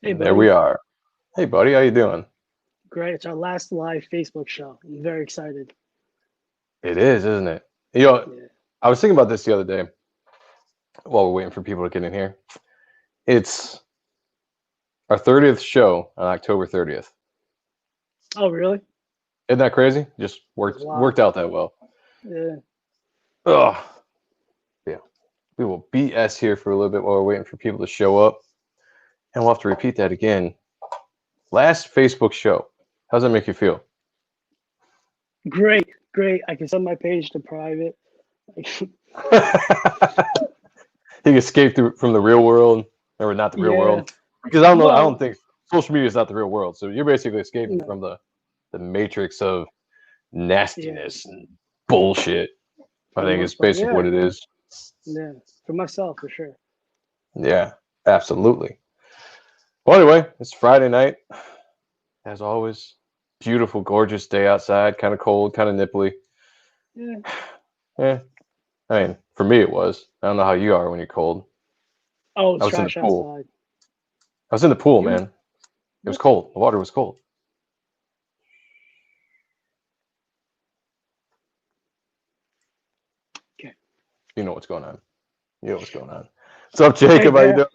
Hey, And there we buddy. are. Hey, buddy, how you doing? Great. It's our last live Facebook show. I'm very excited. It is, isn't it? You know, Yeah. I was thinking about this the other day while we're waiting for people to get in here. It's our 30th show on October 30th. Oh, really? Isn't that crazy? Just That's worked wild. out that well. Yeah. Ugh. Yeah. We will BS here for a little bit while we're waiting for people to show up. And we'll have to repeat that again. Last Facebook show. How's that make you feel? Great. Great. I can send my page to private. He escaped from the real world, or not the real Yeah. world, because I don't know. I don't Well, think social media is not the real world. So you're basically escaping no. from the matrix of Yeah. nastiness and bullshit. I For think my, is for, basically yeah. what it is. Yeah. For myself, for sure. Yeah, absolutely. Well, anyway, it's Friday night, as always. Beautiful, gorgeous day outside. Kind of cold, kind of nipply. Yeah. Yeah, I mean, for me it was. I don't know how you are when you're cold. Oh, I it's was in the trash pool. outside. I was in the pool, You? man. It was What? cold. The water was cold. Okay. You know what's going on. You know what's going on. What's up, Hey, Jacob? How you Bear. doing?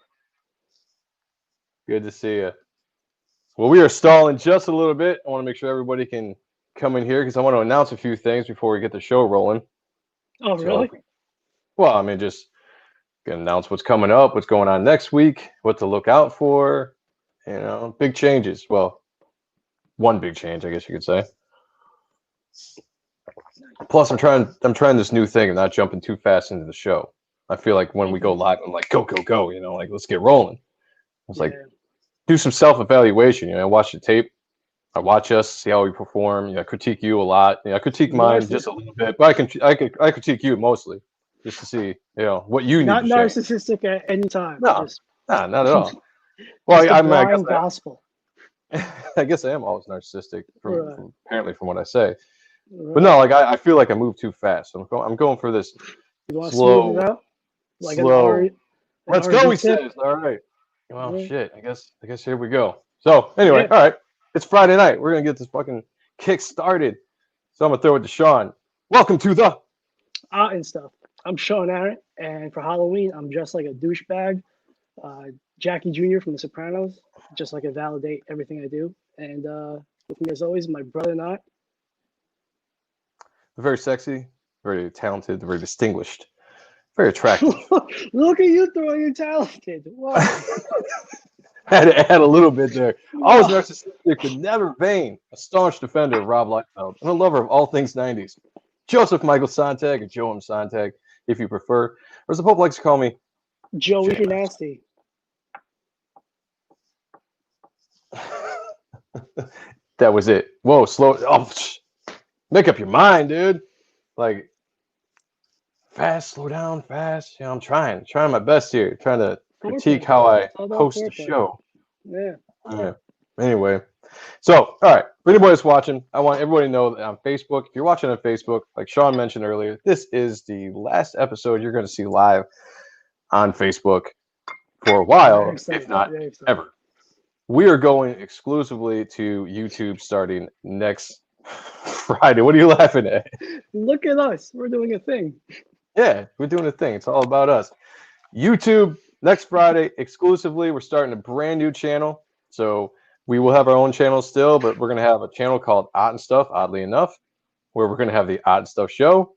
Good to see you. Well, we are stalling just a little bit. I want to make sure everybody can come in here because I want to announce a few things before we get the show rolling. Oh, So, really? well, I mean, just gonna announce what's coming up, what's going on next week, what to look out for. Big changes. Well, one big change, I guess you could say. Plus, I'm trying this new thing and not jumping too fast into the show. I feel like when we go Okay. live, I'm like, go, go, go. Like let's get rolling. It's like Yeah. do some self evaluation. Watch the tape. I watch us, see how we perform. I critique you a lot. I critique mine Narciss- just a little bit, but I critique you mostly just to see what you need not to change. narcissistic at any time. No, Just, nah, not at all. just Well, the I guess blind gospel. I guess I am always narcissistic Right. from apparently from what I say. But Right. no, like I feel like I move too fast. So I'm going for this You want to smooth it slow, out like slow. an Let's R&B go, he tip? says. All right. Well, Yeah. shit. I guess here we go. So anyway, Yeah. all right. It's Friday night. We're gonna get this fucking kick started. So I'm gonna throw it to Sean. Welcome to the. Art and stuff. I'm Sean Ahrendt, and for Halloween, I'm dressed like a douchebag. Uh, Jackie Jr. from The Sopranos, just like I validate everything I do. And with me, as always, my brother Not. Very sexy, very talented, very distinguished, very attractive. Look at you throwing your talented. Wow. Had to add a little bit there. Always Wow. narcissistic, but never vain. A staunch defender of Rob Liefeld and a lover of all things 90s. Joseph Michael Sonntag, or Joe M. Sonntag, if you prefer. Or as the Pope likes to call me, Joe, if you're JMS. nasty. That was it. Whoa, slow. Oh, make up your mind, dude. Like, fast, slow down, fast. I'm trying my best here, trying to critique Foreplay. how I It's all about host the foreplay. show. Yeah. Yeah. Anyway, so all right, for anybody that's watching, I want everybody to know that on Facebook, if you're watching on Facebook, like Sean mentioned earlier, this is the last episode you're going to see live on Facebook for a Very while, if excited. not Very excited. ever. We are going exclusively to YouTube starting next Friday. What are you laughing at? Look at us. We're doing a thing. Yeah, we're doing a thing. It's all about us. YouTube next Friday exclusively. We're starting a brand new channel. So we will have our own channel still, but we're going to have a channel called Odd and Stuff, oddly enough, where we're going to have the Odd and Stuff show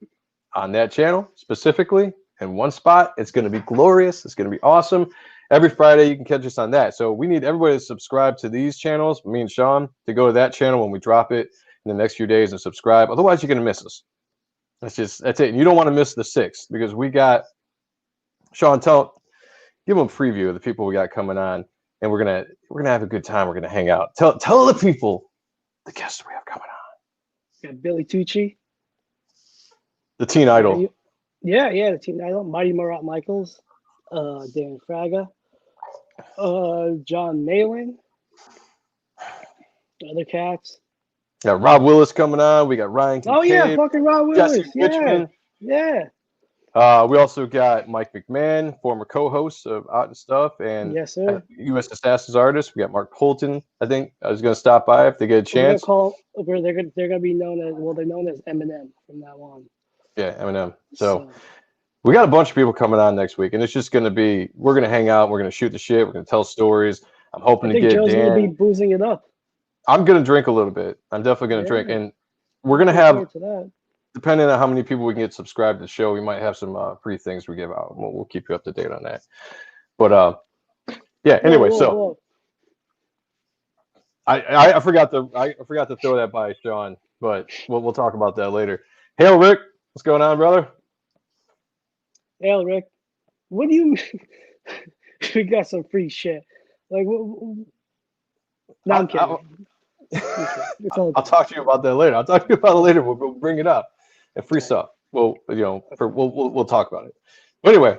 on that channel specifically in one spot. It's going to be glorious. It's going to be awesome. Every Friday, you can catch us on that. So we need everybody to subscribe to these channels, me and Sean, to go to that channel when we drop it in the next few days and subscribe. Otherwise, you're going to miss us. That's it. And you don't want to miss the 6th because we got Sean, give them a preview of the people we got coming on, and we're gonna have a good time. We're gonna hang out. Tell the people the guests we have coming on. Got Billy Tucci. The Teen Idol. Mighty, yeah, the team idol. Mighty Murat Michaels. Dan Fraga. John Malin. Other cats. Got Rob Willis coming on. We got Ryan Oh yeah, Kincaid, fucking Ron Jesse Willis. Yeah, Richmond. yeah. We also got Mike McMahon, former co-host of Out and Stuff, and Yes, sir. U.S. Assassins artist. We got Mark Polton. I think I was going to stop by if they get a chance. They're gonna be known as they're known as Eminem from now on. Yeah, Eminem. So we got a bunch of people coming on next week, and it's just going to be we're going to hang out, we're going to shoot the shit, we're going to tell stories. I'm hoping to get Joe's Dan. gonna be boozing it up. I'm going to drink a little bit. I'm definitely going to drink, and we're going to have. Depending on how many people we can get subscribed to the show, we might have some free things we give out. We'll keep you up to date on that. But yeah. Anyway, so I forgot to throw that by Sean, but we'll talk about that later. Hail, Rick, what's going on, brother? Hail, Rick. What do you mean? We got some free shit. Like, no, I'm kidding. I'll talk to you about that later. We'll bring it up. And free stuff. We'll talk about it. But anyway,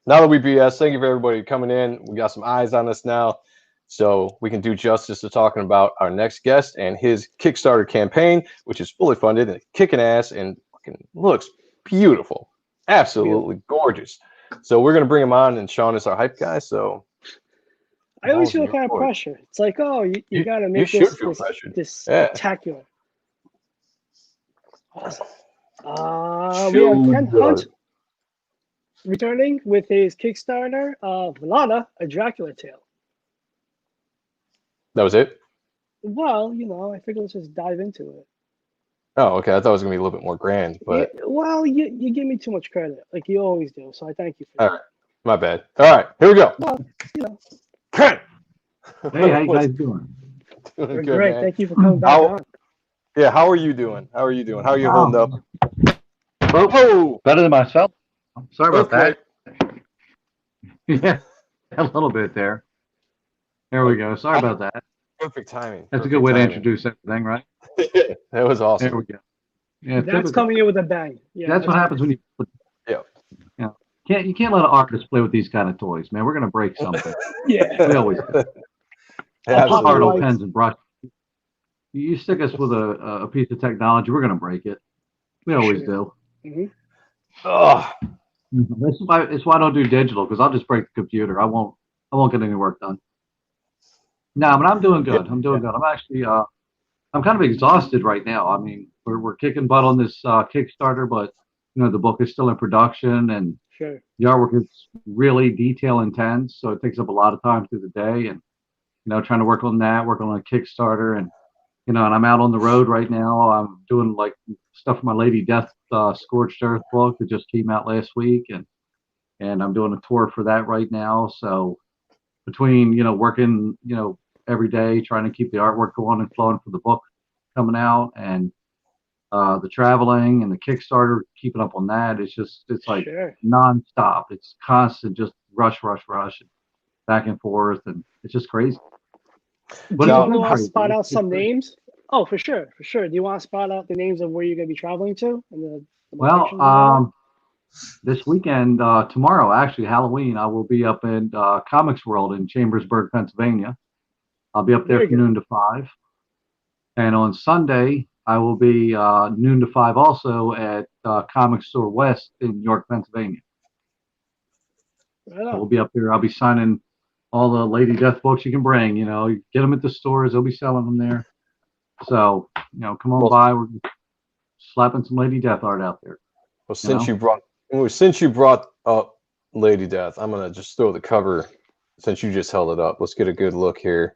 now that we BS, thank you for everybody coming in. We got some eyes on us now, so we can do justice to talking about our next guest and his Kickstarter campaign, which is fully funded and kicking ass and fucking looks beautiful, absolutely gorgeous. So we're gonna bring him on, and Sean is our hype guy. So I always feel kind of pressure. It's like, oh, you gotta make this spectacular. Awesome. We have Ken Hunt returning with his Kickstarter, Vlada, a Dracula Tale. That was it? Well, I figured let's just dive into it. Oh, okay. I thought it was going to be a little bit more grand, but... you give me too much credit, like you always do, so I thank you for that. All right. My bad. All right. Here we go. Well, Ken! Hey, how you guys doing? We're good, great. Man. Thank you for coming back on. Yeah, how are you doing? How are you holding up? Oh, better than myself. Sorry about that. Yeah, a little bit there. There we go. Sorry about that. Perfect timing. That's a good way to introduce everything, right? That was awesome. There we go. Yeah, that's coming in with a bang. Yeah, that's what happens when you. You can't let an artist play with these kind of toys, man. We're gonna break something. Yeah, we always do. Hard pens and brushes. You stick us with a piece of technology, we're gonna break it. We always do. Mm-hmm. Oh. That's why I don't do digital, because I'll just break the computer. I won't get any work done. No, but I'm doing good. I'm doing good. I'm actually I'm kind of exhausted right now. I mean, we're kicking butt on this Kickstarter, but the book is still in production, and the artwork is really detail intense, so it takes up a lot of time through the day, and trying to work on a Kickstarter, and and I'm out on the road right now. I'm doing like stuff for my Lady Death Scorched Earth book that just came out last week, and I'm doing a tour for that right now. So between working every day trying to keep the artwork going and flowing for the book coming out, and the traveling and the Kickstarter, keeping up on that, it's like nonstop. It's constant, just rush, back and forth, and it's just crazy. But do you want to spot out some names? Oh, for sure. Do you want to spot out the names of where you're going to be traveling to? Well, this weekend, tomorrow, actually, Halloween, I will be up in Comics World in Chambersburg, Pennsylvania. I'll be up there from noon to 5. And on Sunday, I will be noon to 5 also at Comic Store West in York, Pennsylvania. So we'll be up there. I'll be signing all the Lady Death books you can bring. You get them at the stores. They'll be selling them there. So, come on by. We're slapping some Lady Death art out there. Well, since you brought up Lady Death, I'm gonna just throw the cover. Since you just held it up, let's get a good look here.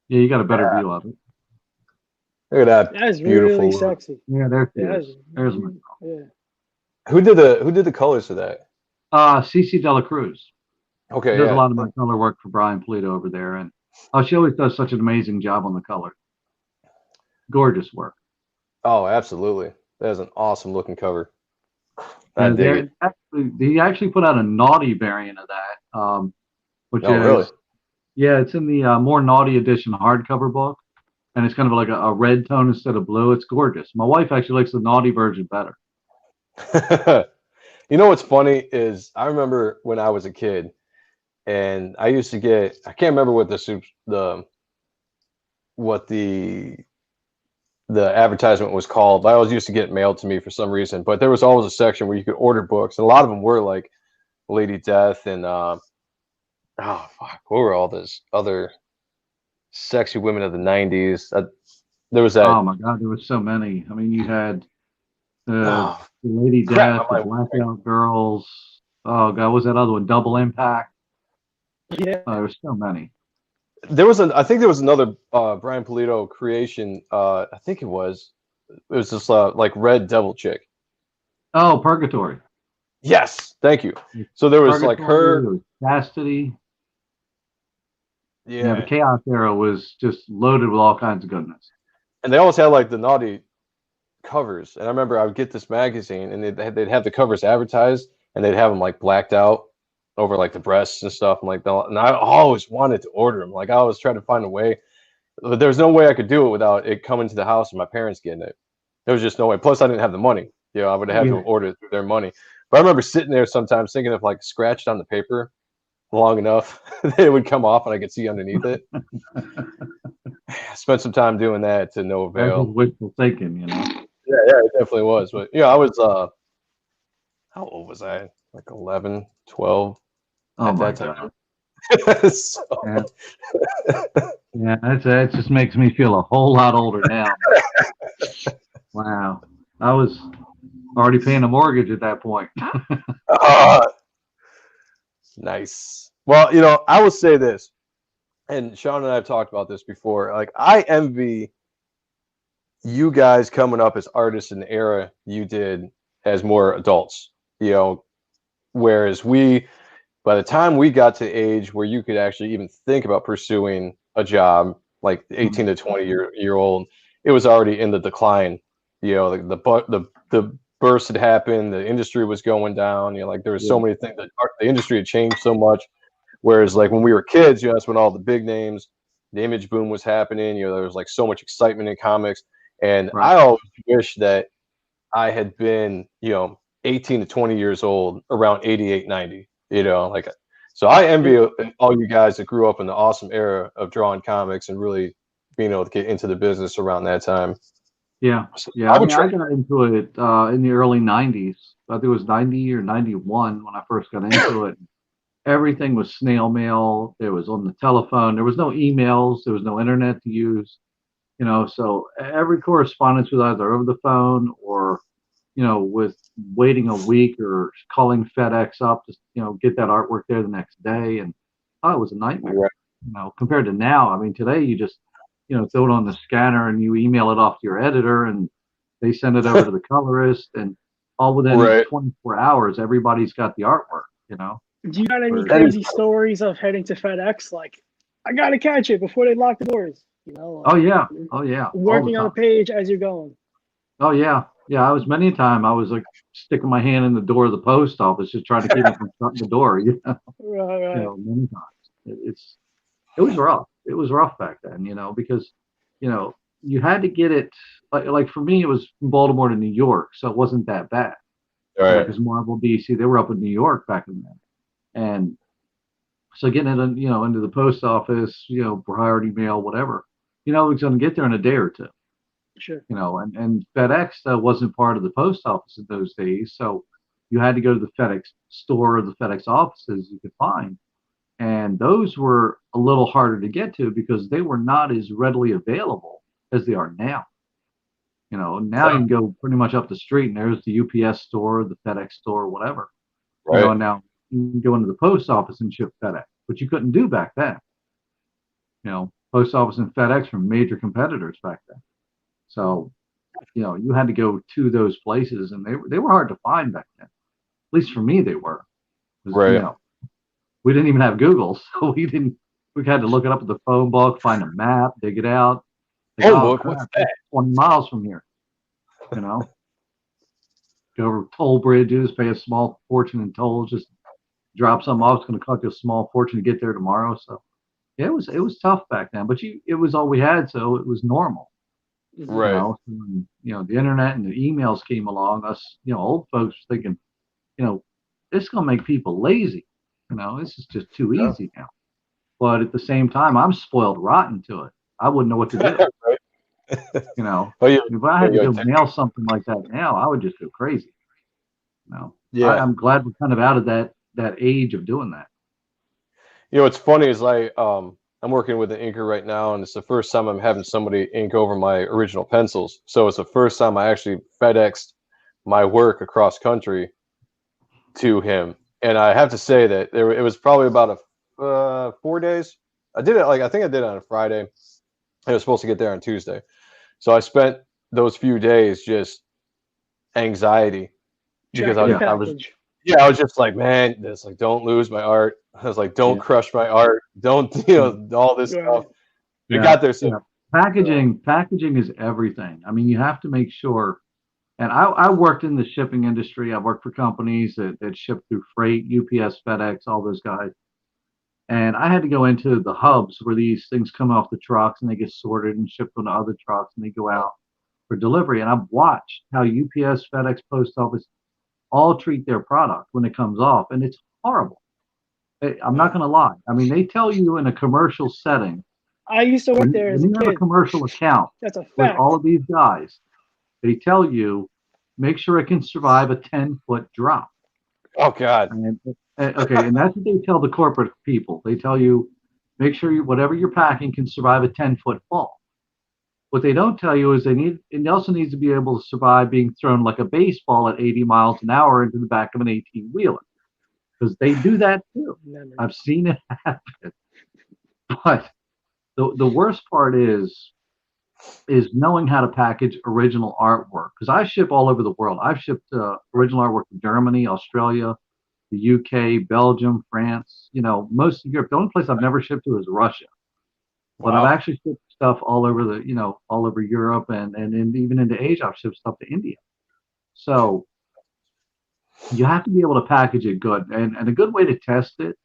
Yeah, you got a better view of it. Look at that. That is beautiful really sexy. Yeah, there's my girl. Yeah. Who did the colors for that? CC Dela Cruz. Okay. She does a lot of my color work for Brian Polito over there, and she always does such an amazing job on the color. Gorgeous work. Oh, absolutely. That is an awesome looking cover. He actually put out a naughty variant of that, which is really? Yeah, it's in the more naughty edition hardcover book, and it's kind of like a red tone instead of blue. It's gorgeous. My wife actually likes the naughty version better. What's funny is I remember when I was a kid, and I used to get, I can't remember what the the advertisement was called. I always used to get it mailed to me for some reason, but there was always a section where you could order books, and a lot of them were like Lady Death and oh fuck, what were all those other sexy women of the 90s? There was that. Oh my God, there was so many. I mean, you had Oh, Lady crap, Death, the Blackout Girls. Oh God, what was that other one? Double Impact. Yeah. There was so many. I think there was another Brian Pulido creation. I think it was this like Red Devil chick. Oh, Purgatory. Yes, thank you. So there was like her. There was Chastity. Yeah, The Chaos era was just loaded with all kinds of goodness. and they always had like the naughty covers. And I remember I would get this magazine, and they'd have the covers advertised, and they'd have them like blacked out over like the breasts and stuff. And I always wanted to order them. Like I always tried to find a way, but there was no way I could do it without it coming to the house and my parents getting it. There was just no way. Plus, I didn't have the money. I would have had to order it through their money. But I remember sitting there sometimes thinking if like scratched on the paper long enough, it would come off and I could see underneath it. I spent some time doing that to no avail. That was wishful thinking, Yeah, it definitely was. But I was how old was I? Like 11, 12 at that time. So. Yeah, that just makes me feel a whole lot older now. Wow. I was already paying a mortgage at that point. Nice. Well, I will say this, and Sean and I have talked about this before. Like, I envy you guys coming up as artists in the era you did as more adults, whereas by the time we got to age where you could actually even think about pursuing a job, like 18 to 20 year old, it was already in the decline. The burst had happened, the industry was going down. Like there was so many things. The industry had changed so much. Whereas like when we were kids, that's when all the big names, the image boom was happening. There was like so much excitement in comics, and I always wish that I had been 18 to 20 years old around 88, 90. So I envy all you guys that grew up in the awesome era of drawing comics and really being able to get into the business around that time. Yeah. I got into it in the early 90s. I think it was 90 or 91 when I first got into it. Everything was snail mail. It was on the telephone. There was no emails. There was no internet to use. So every correspondence was either over the phone or, with waiting a week or calling FedEx up to, get that artwork there the next day. And it was a nightmare. Right. Compared to now, I mean, today you just, throw it on the scanner and you email it off to your editor and they send it over to the colorist, and all within 24 hours, everybody's got the artwork, Do you got any crazy stories of heading to FedEx? Like, I got to catch it before they lock the doors, Oh, yeah. Working on a page as you're going. Oh, yeah. Yeah, I was many a time. I was like sticking my hand in the door of the post office, just trying to keep it from shutting the door. Right. Many times. It was rough. It was rough back then, because, you had to get it. Like for me, it was from Baltimore to New York, so it wasn't that bad. Right. Because Marvel, DC, they were up in New York back in then, and so getting it, into the post office, priority mail, whatever, it was going to get there in a day or two. Sure. And FedEx wasn't part of the post office in those days. So you had to go to the FedEx store or the FedEx offices you could find. And those were a little harder to get to because they were not as readily available as they are now. Now you can go pretty much up the street and there's the UPS store, the FedEx store, whatever. Right. Now you can go into the post office and ship FedEx, but you couldn't do back then. Post office and FedEx were major competitors back then. So, you had to go to those places, and they were hard to find back then. At least for me, they were. Right. We didn't even have Google, so we had to look it up at the phone book, find a map, dig it out. Phone book? What's that? 20 miles from here. Go over toll bridges, pay a small fortune in tolls, just drop something off. It's going to cost you a small fortune to get there tomorrow. So, yeah, it was tough back then, but it was all we had, so it was normal. Right. When, the internet and the emails came along, us, old folks were thinking, this is going to make people lazy. This is just too easy now. But at the same time, I'm spoiled rotten to it. I wouldn't know what to do. Right. You know, Oh, yeah. if I had to go mail something like that now, I would just go crazy. You know, Yeah. I'm glad we're kind of out of that age of doing that. You know, what's funny is I'm working with an inker right now, and it's the first time I'm having somebody ink over my original pencils. So it's the first time I actually FedExed my work across country to him. And I have to say that it was probably about 4 days. I think I did it on a Friday. I was supposed to get there on Tuesday. So I spent those few days just anxiety because Tracking the I was package. I was just like, man, it's like, don't lose my art. I was like, don't crush my art. Don't, all this Right. stuff. We got there soon. Packaging is everything. I mean, you have to make sure. And I worked in the shipping industry. I worked for companies that ship through freight, UPS, FedEx, all those guys. And I had to go into the hubs where these things come off the trucks and they get sorted and shipped on other trucks and they go out for delivery. And I've watched how UPS, FedEx, Post Office all treat their product when it comes off, and it's horrible. I'm not going to lie. I mean, they tell you in a commercial setting. I used to work there as a When you have a kid. commercial account That's a with fact. all of these guys, they tell you make sure it can survive a 10-foot drop. Oh God. And that's what they tell the corporate people. They tell you make sure whatever you're packing can survive a 10-foot fall. What they don't tell you is it also needs to be able to survive being thrown like a baseball at 80 miles an hour into the back of an 18-wheeler, because they do that too. I've seen it happen. But the worst part is knowing how to package original artwork, because I ship all over the world. I've shipped original artwork to Germany, Australia, the UK, Belgium, France, most of Europe. The only place I've never shipped to is Russia. But Wow. I've actually shipped stuff all over all over Europe and even into Asia. I've shipped stuff to India. So you have to be able to package it good. And a good way to test it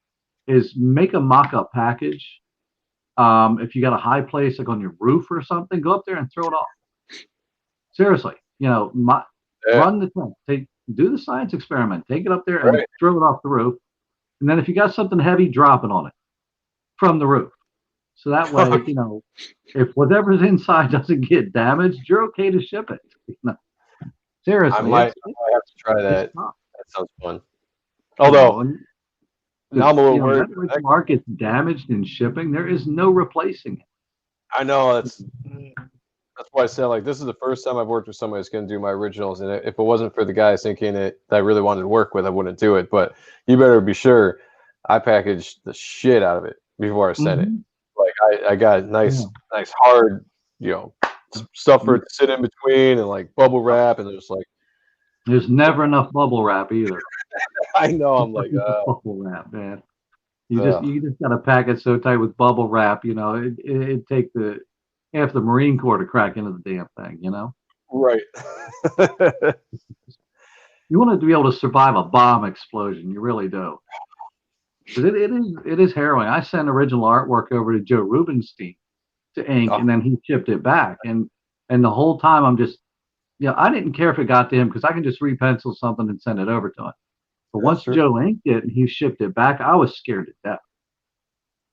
is make a mock-up package. If you got a high place like on your roof or something, go up there and throw it off. Seriously, run the test. Do the science experiment. Take it up there and throw it off the roof. And then if you got something heavy, drop it on it from the roof. So that way, if whatever's inside doesn't get damaged, you're okay to ship it. Seriously, I might have to try that. That sounds fun. Although now I'm a little worried. When the mark gets damaged in shipping, there is no replacing it. I know that's why I said, like, this is the first time I've worked with somebody that's going to do my originals, and if it wasn't for the guys thinking that I really wanted to work with, I wouldn't do it. But you better be sure I packaged the shit out of it before I sent it. Like I got nice hard, stuff for it to sit in between and like bubble wrap, and there's never enough bubble wrap either. I know. I'm like bubble wrap, man. You just got to pack it so tight with bubble wrap. It'd take half the Marine Corps to crack into the damn thing. Right. You want it to be able to survive a bomb explosion. You really do. It is harrowing. I sent original artwork over to Joe Rubenstein to ink, and then he shipped it back. And the whole time I'm just, I didn't care if it got to him because I can just repencil something and send it over to him. But once Joe inked it and he shipped it back, I was scared to death.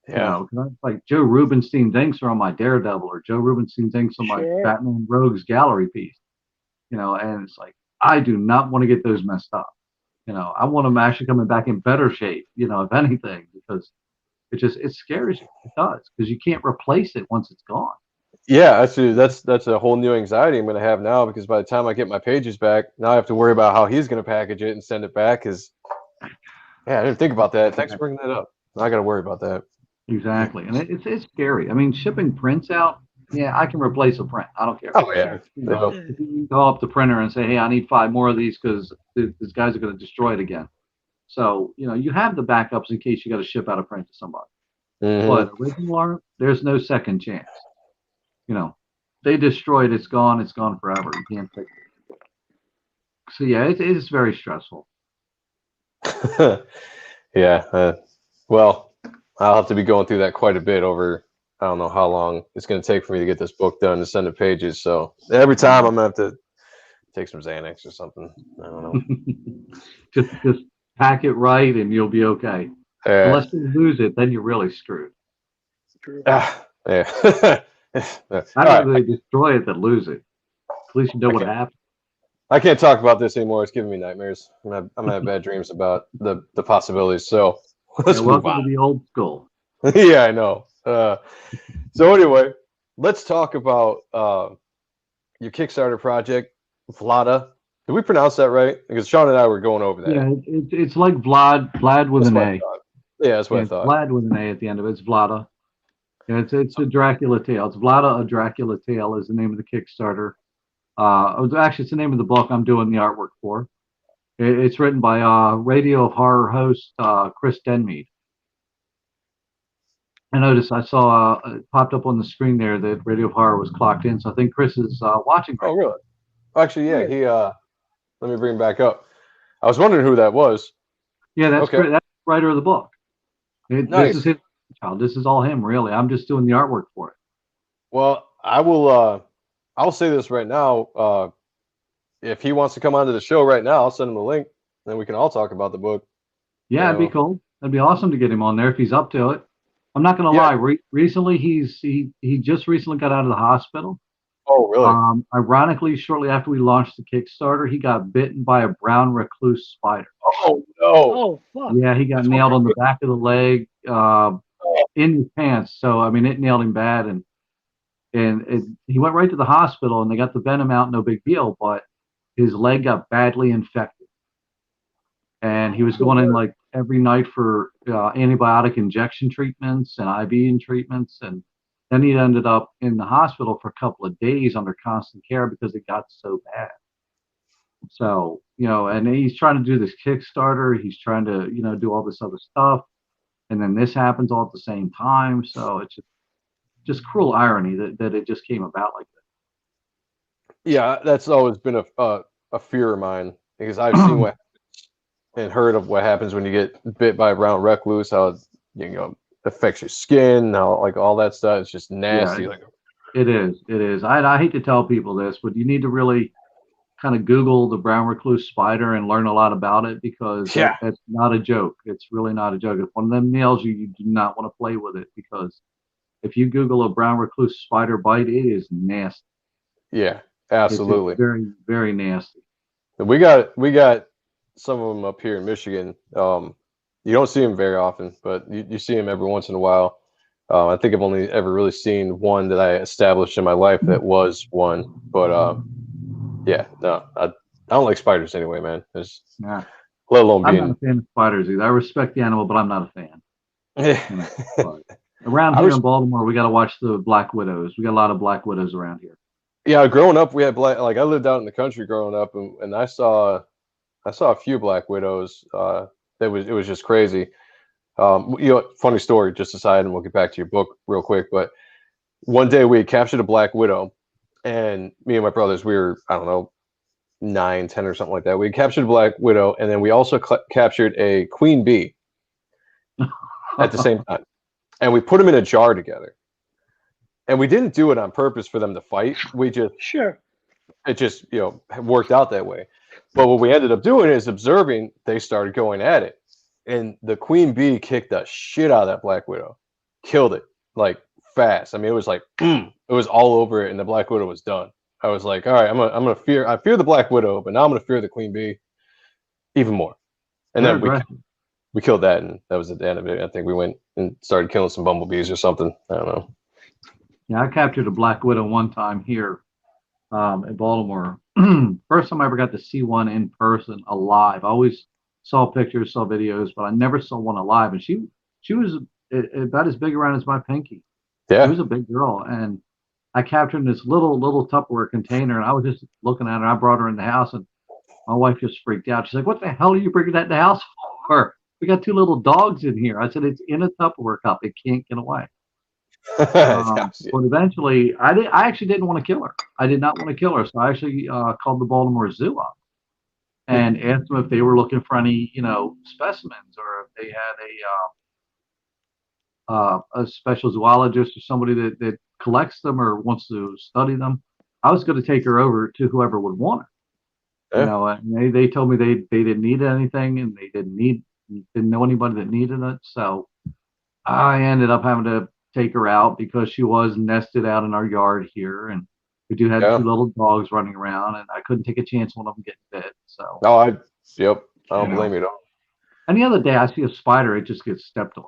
Yeah. Like Joe Rubenstein's inks are on my Daredevil, or Joe Rubenstein's inks on my Batman Rogues gallery piece. And it's like, I do not want to get those messed up. I want them actually coming back in better shape, if anything, because it scares you. It does, because you can't replace it once it's gone. Yeah, actually, that's a whole new anxiety I'm going to have now, because by the time I get my pages back, now I have to worry about how he's going to package it and send it back. Because, I didn't think about that. Thanks for bringing that up. I got to worry about that. Exactly, and it's scary. I mean, shipping prints out. Yeah, I can replace a print. I don't care. Oh yeah. If you call up the printer and say, "Hey, I need 5 more of these because these guys are going to destroy it again." So you have the backups in case you got to ship out a print to somebody. But original art, there's no second chance. They destroy it. It's gone. It's gone forever. You can't fix it. So yeah, it is very stressful. Yeah. Well, I'll have to be going through that quite a bit over. I don't know how long it's going to take for me to get this book done and send the pages. So every time I'm going to have to take some Xanax or something. I don't know. just pack it right and you'll be okay. Unless you lose it, then you're really screwed. Yeah. And I'd rather they destroy it than lose it. At least you know what happened. I can't talk about this anymore. It's giving me nightmares. I'm gonna have bad dreams about the possibilities. So let's move welcome on. to the old school. Yeah, I know. So anyway, let's talk about your Kickstarter project, Vlada. Did we pronounce that right? Because Sean and I were going over that. Yeah, it's like Vlad with an A. Yeah, that's what I thought. Vlad with an A at the end of it. It's Vlada. Yeah, it's a Dracula Tale. It's Vlada, a Dracula Tale is the name of the Kickstarter. Actually, it's the name of the book I'm doing the artwork for. It's written by Radio of Horror host Chris Denmead. I saw it popped up on the screen there that Radio of Horror was clocked in. So I think Chris is watching right now. Oh, really? Actually, yeah. He let me bring him back up. I was wondering who that was. Yeah, that's great. That's the writer of the book. Nice. This is his child. This is all him, really. I'm just doing the artwork for it. Well, I will. I'll say this right now. If he wants to come onto the show right now, I'll send him a link, and then we can all talk about the book. Yeah, it'd be cool. It'd be awesome to get him on there if he's up to it. I'm not gonna lie. Recently, he just recently got out of the hospital. Oh, really? Ironically, shortly after we launched the Kickstarter, he got bitten by a brown recluse spider. Oh no! Oh fuck! Yeah, he got nailed on the back of the leg, in his pants. So I mean, it nailed him bad, and he went right to the hospital, and they got the venom out, no big deal. But his leg got badly infected, and he was going in like every night for antibiotic injection treatments and IV treatments, and then he ended up in the hospital for a couple of days under constant care because it got so bad. So, and he's trying to do this Kickstarter. He's trying to, do all this other stuff. And then this happens all at the same time. So it's just cruel irony that it just came about like that. Yeah, that's always been a fear of mine because I've seen what and heard of what happens when you get bit by a brown recluse, how it, affects your skin, how like all that stuff. It's just nasty. Yeah, it is. I hate to tell people this, but you need to really kind of Google the brown recluse spider and learn a lot about it because it's not a joke. It's really not a joke. If one of them nails you, you do not want to play with it because if you Google a brown recluse spider bite, it is nasty. Yeah, absolutely. It's very, very nasty. We got some of them up here in Michigan. You don't see them very often, but you see them every once in a while. I think I've only ever really seen one that I established in my life that was one. But I don't like spiders anyway, man. Let alone being. I'm not a fan of spiders either. I respect the animal, but I'm not a fan. Around here in Baltimore, we got to watch the black widows. We got a lot of black widows around here. Yeah, growing up, we had I lived out in the country growing up, and I saw a few black widows. It was just crazy. Funny story, just aside, and we'll get back to your book real quick. But one day we had captured a black widow, and me and my brothers, we were, I don't know, 9, 10 or something like that. We captured a black widow, and then we also captured a queen bee at the same time, and we put them in a jar together. And we didn't do it on purpose for them to fight. We just it just worked out that way. But what we ended up doing is observing. They started going at it, and the queen bee kicked the shit out of that black widow, killed it like fast. I mean, it was like it was all over it, and the black widow was done. I was like, all right, I fear the black widow, but now I'm gonna fear the queen bee even more. And then we killed that, and that was the end of it. I think we went and started killing some bumblebees or something. I don't know. Yeah, I captured a black widow one time here in Baltimore. First time I ever got to see one in person alive. I always saw pictures, saw videos, but I never saw one alive. And she was about as big around as my pinky. Yeah, she was a big girl, and I captured in this little Tupperware container, and I was just looking at her. I brought her in the house, and my wife just freaked out. She's like, "What the hell are you bringing that in the house for? We got 2 little dogs in here." I said, "It's in a Tupperware cup. It can't get away." But eventually, I actually didn't want to kill her. I did not want to kill her, so I actually called the Baltimore Zoo up and asked them if they were looking for any, specimens, or if they had a special zoologist or somebody that collects them or wants to study them. I was going to take her over to whoever would want her. And they told me they didn't need anything, and they didn't know anybody that needed it. So I ended up having to take her out because she was nested out in our yard here, and we do have Yeah. 2 little dogs running around, and I couldn't take a chance on them getting bit. So, No, yep, I don't you know. blame you at all. And the other day I see a spider, it just gets stepped on,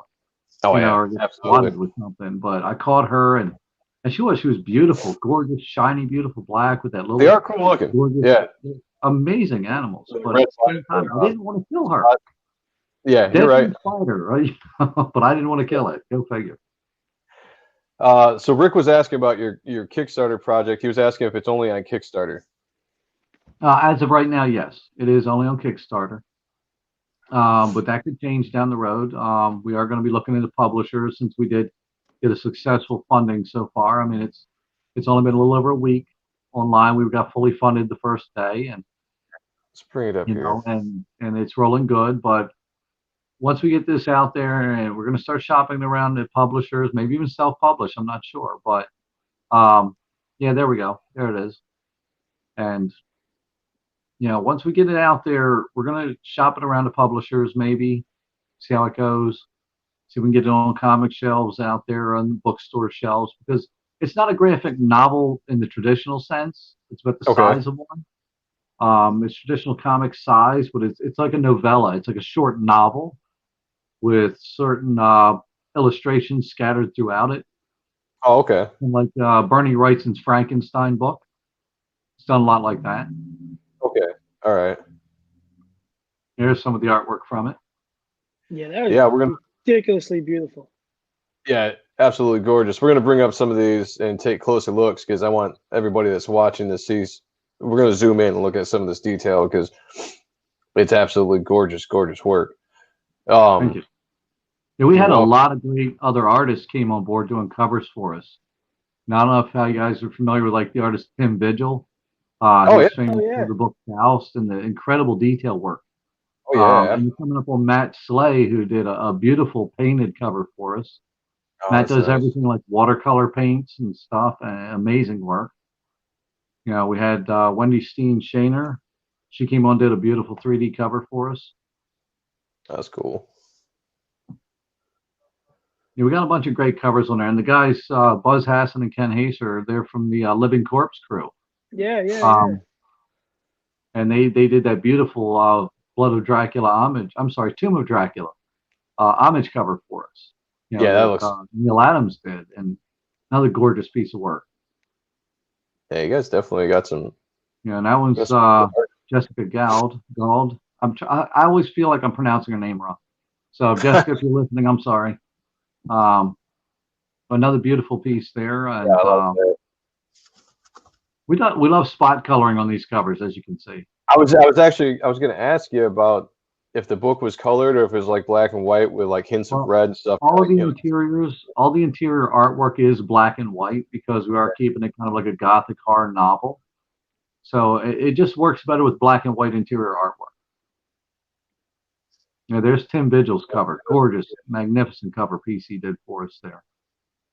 Oh you know, yeah, or gets absolutely. swatted with something. But I caught her, and she was beautiful, gorgeous, shiny, beautiful black with that little. They are cool looking. Gorgeous, Yeah, amazing animals. The But red at the same time, spider, I didn't want to kill her. yeah, you're Deadly right. spider, right? But I didn't want to kill it. Go figure. So Rick was asking about your Kickstarter project. He was asking if it's only on Kickstarter. As of right now, yes, it is only on Kickstarter. But that could change down the road. We are going to be looking into publishers since we did get a successful funding so far. I mean, it's only been a little over a week online. We got fully funded the first day, and Let's bring it up you here. know, and it's rolling good. But once we get this out there, and we're going to start shopping around the publishers, maybe even self-publish. I'm not sure, but yeah, there we go. There it is. And you know, once we get it out there, we're going to shop it around the publishers, maybe see how it goes. See if we can get it on comic shelves out there, on bookstore shelves, because it's not a graphic novel in the traditional sense. It's about the size of one. It's traditional comic size, but it's like a novella. It's like a short novel with certain illustrations scattered throughout it. Oh, okay. And like Bernie Wrightson's Frankenstein book. It's done a lot like that. Okay. All right. Here's some of the artwork from it. Yeah, that was We're gonna ridiculously beautiful. Yeah, absolutely gorgeous. We're gonna bring up some of these and take closer looks because I want everybody that's watching to see. We're gonna zoom in and look at some of this detail because it's absolutely gorgeous, gorgeous work. Thank you. Yeah, we had a welcome. lot of great other artists came on board doing covers for us. Now, I don't know if how you guys are familiar with like the artist Tim Vigil. He's famous for the book Faust and the incredible detail work. Oh yeah. And you're coming up on Matt Slay, who did a beautiful painted cover for us. Matt does everything like watercolor paints and stuff, and amazing work. You know, we had Wendy Steen Shaner. She came on, did a beautiful 3D cover for us. That's cool. Yeah, we got a bunch of great covers on there, and the guys Buzz Hassan and Ken Haser, they're from the Living Corpse crew. Yeah. And they did that beautiful Blood of Dracula homage. I'm sorry, Tomb of Dracula homage cover for us. You know, that looks. Neil Adams did, and another gorgeous piece of work. Yeah, you guys definitely got some. Yeah, and that one's Jessica Gauld. I always feel like I'm pronouncing her name wrong. So Jessica, if you're listening, I'm sorry. Another beautiful piece there, and we love spot coloring on these covers, as you can see. I was going to ask you about if the book was colored or if it was like black and white with like hints of red and stuff. All the interior artwork is black and white because we are keeping it kind of like a gothic horror novel. So it just works better with black and white interior artwork. Yeah, there's Tim Vigil's cover. Gorgeous, magnificent cover piece he did for us there.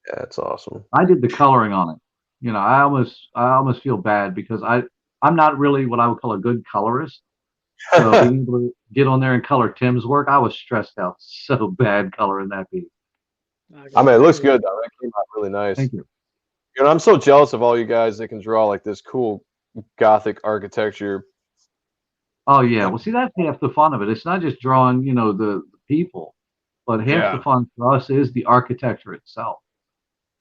Yeah, that's awesome. I did the coloring on it. You know, I almost feel bad because I'm not really what I would call a good colorist. So being able to get on there and color Tim's work, I was stressed out so bad coloring that piece. I mean, it looks good though. It came out really nice. Thank you. You know, I'm so jealous of all you guys that can draw like this cool Gothic architecture. Oh yeah, well see that's half the fun of it. It's not just drawing, you know, the people, but half the fun for us is the architecture itself.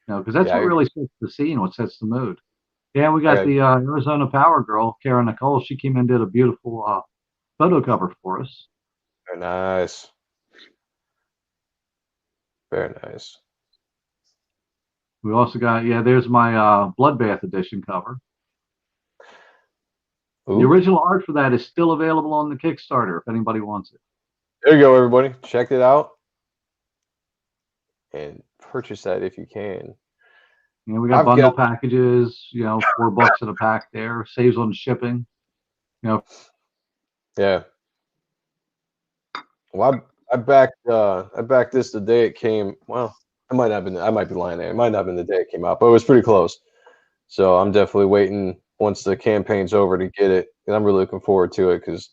You know, because that's what really sets the scene, what sets the mood. Yeah, we got the Arizona Power Girl, Kara Nicole. She came in and did a beautiful photo cover for us. Very nice. Very nice. We also got, there's my Bloodbath edition cover. Ooh. The original art for that is still available on the Kickstarter if anybody wants it. There you go, everybody. Check it out and purchase that if you can. You know, we got bundle packages, you know, $4 at a pack there. Saves on shipping. You know. Yeah. Well, I backed this the day it came. Well, I might be lying there. It might not have been the day it came out, but it was pretty close. So I'm definitely waiting once the campaign's over to get it, and I'm really looking forward to it because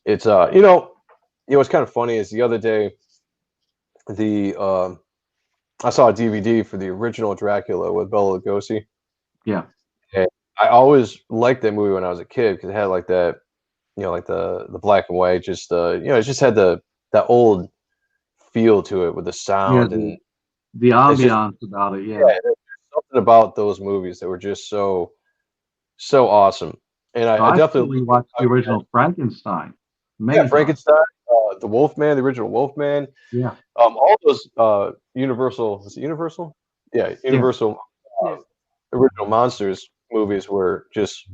it's what's kind of funny is the other day the I saw a DVD for the original Dracula with Bela Lugosi. Yeah. And I always liked that movie when I was a kid because it had like that, like the black and white, just it just had that old feel to it with the Yeah. sound and The it's just ambiance about it. Yeah. there's something about those movies that were just so awesome. And I I definitely actually watched the original Frankenstein many times. Frankenstein, the Wolfman, the original Wolfman, Yeah. all those Universal, is it Universal? Yeah, Yeah. Universal Yeah. original monsters movies were just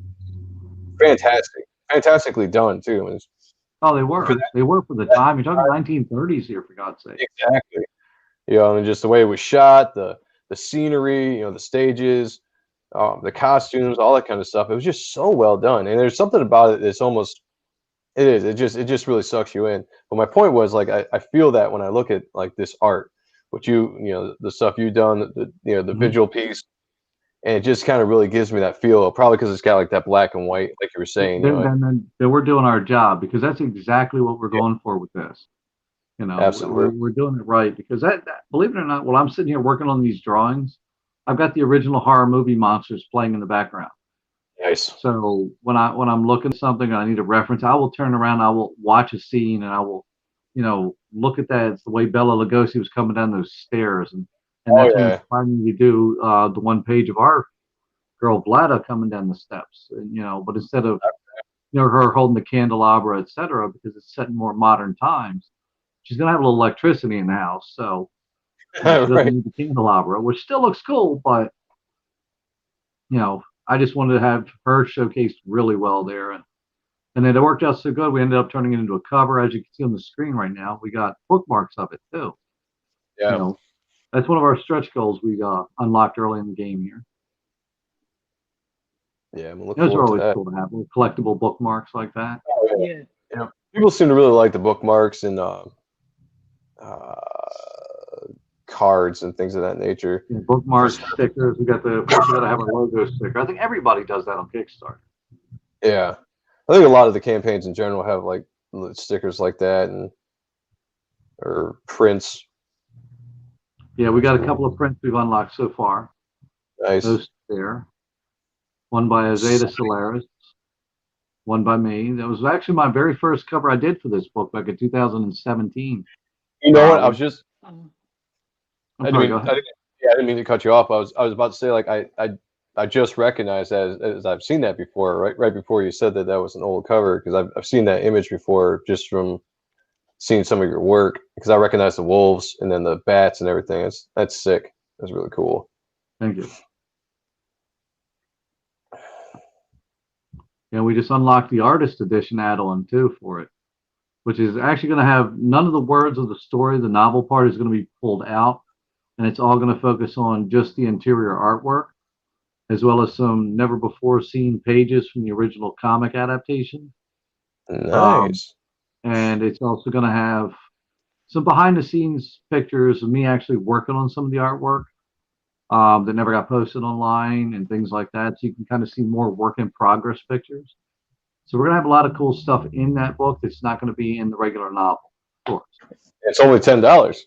fantastically done too. And Oh, they for were. that, They were for the time. You're talking 1930s here, for God's sake. exactly, and just the way it was shot, the scenery, the stages, the costumes, all that kind of stuff. It was just so well done, and there's something about it that's almost it just really sucks you in. But my point was like I feel that when I look at like this art, what the stuff you've done, the Mhm. visual piece, and it just kind of really gives me that feel. Probably because it's got like that black and white, like you were saying. Then we're doing our job, because that's exactly what we're going for with this. Absolutely. We're doing it right, because believe it or not, while I'm sitting here working on these drawings, I've got the original horror movie monsters playing in the background. Nice. So when I'm looking at something and I need a reference, I will turn around, I will watch a scene, and I will, look at that. It's the way Bela Lugosi was coming down those stairs, and Oh that's what yeah. inspired me to do the one page of our girl Vlada coming down the steps, and but instead of her holding the candelabra, etc., because it's set in more modern times, she's gonna have a little electricity in the house, so she doesn't Right. need the candelabra, which still looks cool, but I just wanted to have her showcased really well there, and then it worked out so good. We ended up turning it into a cover, as you can see on the screen right now. We got bookmarks of it too. Yeah. That's one of our stretch goals we unlocked early in the game here. Yeah, I'm looking Those are forward to always that. cool to have, little collectible bookmarks like that. Oh, Yeah. People seem to really like the bookmarks and cards and things of that nature. Yeah, bookmarks, stickers. We got to have our logo sticker. I think everybody does that on Kickstarter. Yeah, I think a lot of the campaigns in general have like stickers like that or prints. Yeah, we got a couple of prints we've unlocked so far. Nice. Those there. One by Azeta Solaris. One by me. That was actually my very first cover I did for this book back in 2017. You know what? I was just. I'm sorry, go ahead. I didn't mean to cut you off. I was about to say like I just recognized that as I've seen that before. Right before you said that was an old cover, because I've seen that image before just from seeing some of your work, because I recognize the wolves and then the bats and everything. That's sick. That's really cool. Thank you. Yeah, we just unlocked the artist edition add-on too for it, which is actually going to have none of the words of the story. The novel part is going to be pulled out, and it's all going to focus on just the interior artwork, as well as some never before seen pages from the original comic adaptation. Nice. And it's also going to have some behind the scenes pictures of me actually working on some of the artwork that never got posted online and things like that. So you can kind of see more work in progress pictures. So we're going to have a lot of cool stuff in that book that's not going to be in the regular novel, of course. It's only $10.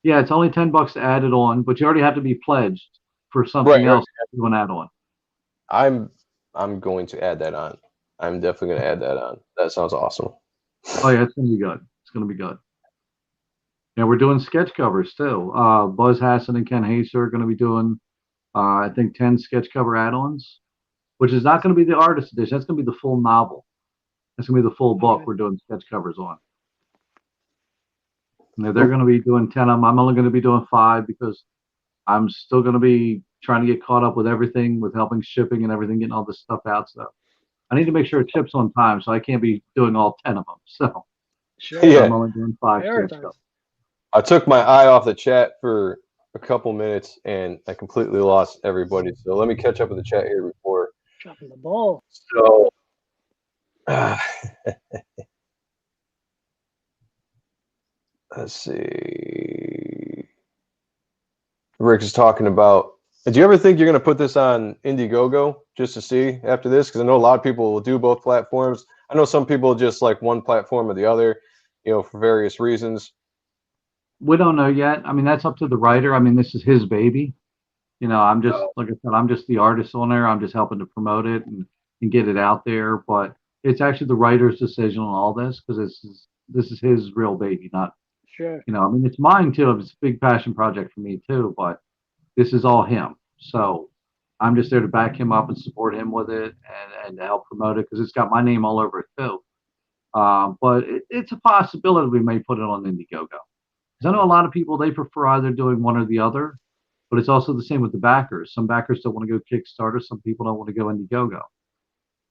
Yeah, it's only $10 to add it on, but you already have to be pledged for something else to do an add-on. I'm going to add that on. I'm definitely going to add that on. That sounds awesome. Oh yeah, it's going to be good. It's going to be good. Yeah, we're doing sketch covers too. Buzz Hassan and Ken Hayes are going to be doing, I think, 10 sketch cover add-ons, which is not going to be the artist edition. That's going to be the full novel. That's going to be the full book we're doing sketch covers on. Now, they're going to be doing 10 of them. I'm only going to be doing 5 because I'm still going to be trying to get caught up with everything, with helping shipping and everything, getting all this stuff out. So I need to make sure it ships on time, so I can't be doing all 10 of them. So Sure. Yeah. I'm only doing 5 sketch covers. I took my eye off the chat for a couple minutes and I completely lost everybody. So let me catch up with the chat here before. Dropping the ball. So let's see. Rick is talking about, do you ever think you're going to put this on Indiegogo just to see after this? Because I know a lot of people will do both platforms. I know some people just like one platform or the other, for various reasons. We don't know yet. I mean, that's up to the writer. I mean, this is his baby. You know, I'm just, like I said, I'm just the artist on there. I'm just helping to promote it and get it out there. But it's actually the writer's decision on all this, because this is his real baby, not, Sure. you know, I mean, it's mine too. It's a big passion project for me too, but this is all him. So I'm just there to back him up and support him with it, and to help promote it, because it's got my name all over it too. But it's a possibility we may put it on Indiegogo. Because I know a lot of people, they prefer either doing one or the other, but it's also the same with the backers. Some backers don't want to go Kickstarter. Some people don't want to go Indiegogo.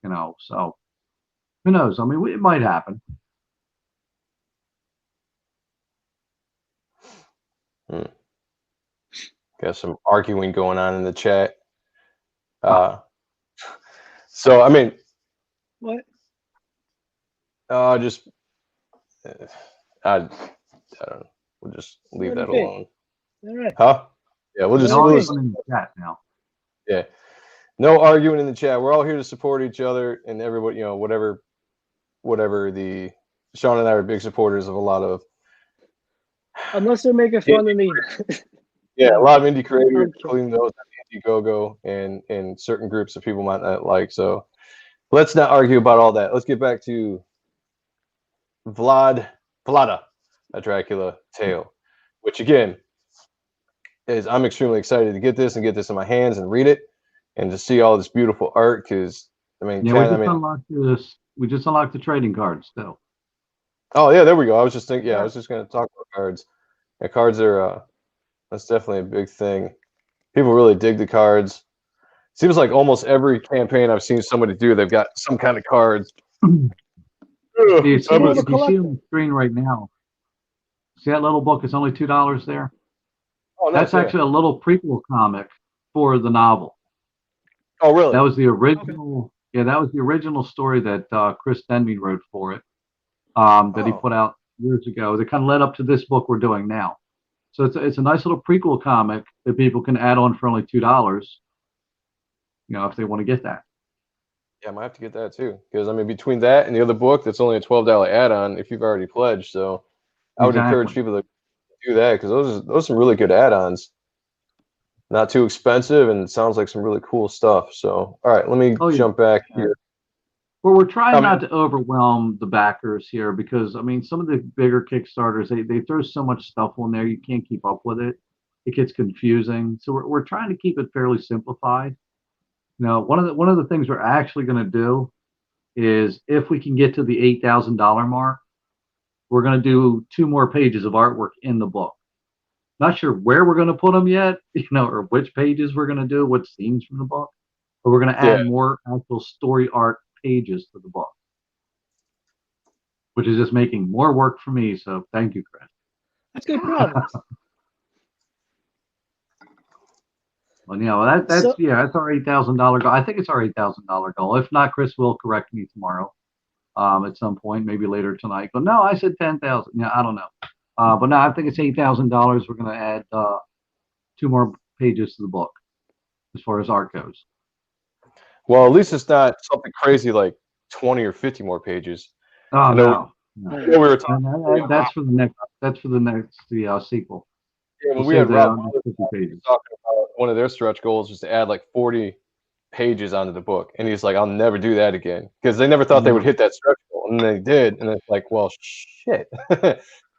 You know, so who knows? I mean, it might happen. Got some arguing going on in the chat. So I mean, What? just I don't know. We'll just leave that alone. All right. Huh? Yeah, we'll just All we'll in just, the chat now. yeah. No arguing in the chat. We're all here to support each other, and everybody, you know, whatever the Sean and I are big supporters of a lot of. Unless they're making fun of me. Yeah, a lot of indie creators, Okay. including those on Indiegogo and certain groups that people might not like. So let's not argue about all that. Let's get back to Vlada, a Dracula Tale, which again is I'm extremely excited to get this in my hands and read it, and to see all this beautiful art. Because I mean, Yeah, unlocked this. We just unlocked the trading cards still. Oh yeah, there we go. I was just thinking. Yeah, I was just going to talk about cards. Yeah, cards are that's definitely a big thing. People really dig the cards. Seems like almost every campaign I've seen somebody do, they've got some kind of cards. You see, if you see on the screen right now, see that little book? It's only $2 there. Oh, nice, that's actually a little prequel comic for the novel. Oh, really? That was the original. Okay. Yeah, that was the original story that Chris Denby wrote for it. That he put out years ago. That kind of led up to this book we're doing now. So it's a nice little prequel comic that people can add on for only $2. You know, if they want to get that. Yeah, I might have to get that too, because I mean, between that and the other book, that's only a $12 add-on if you've already pledged. So I would encourage people to do that, because those are some really good add-ons. Not too expensive, and it sounds like some really cool stuff. So all right, let me jump back here. Well, we're trying not to overwhelm the backers here, because I mean, some of the bigger Kickstarters, they throw so much stuff on there, you can't keep up with it. It gets confusing. So we're trying to keep it fairly simplified. Now, one of the things we're actually going to do is, if we can get to the $8,000 mark, we're going to do 2 more pages of artwork in the book. Not sure where we're going to put them yet, you know, or which pages we're going to do, what scenes from the book, but we're going to add more actual story art pages to the book, which is just making more work for me. So thank you, Chris. That's good progress. Well, you know, that's that's our $8,000 goal. I think it's our $8,000 goal. If not, Chris will correct me tomorrow, at some point, maybe later tonight. But no, I said 10,000. Yeah, I don't know. But no, I think it's $8,000. We're going to add 2 more pages to the book as far as art goes. Well, at least it's not something crazy like 20 or 50 more pages. Oh no. We were talking. That's for the next. That's for the next sequel. Yeah, when we had Rob talking about one of their stretch goals was to add like 40 pages onto the book, and he's like, "I'll never do that again," because they never thought they would hit that stretch goal, and they did, and it's like, well, shit.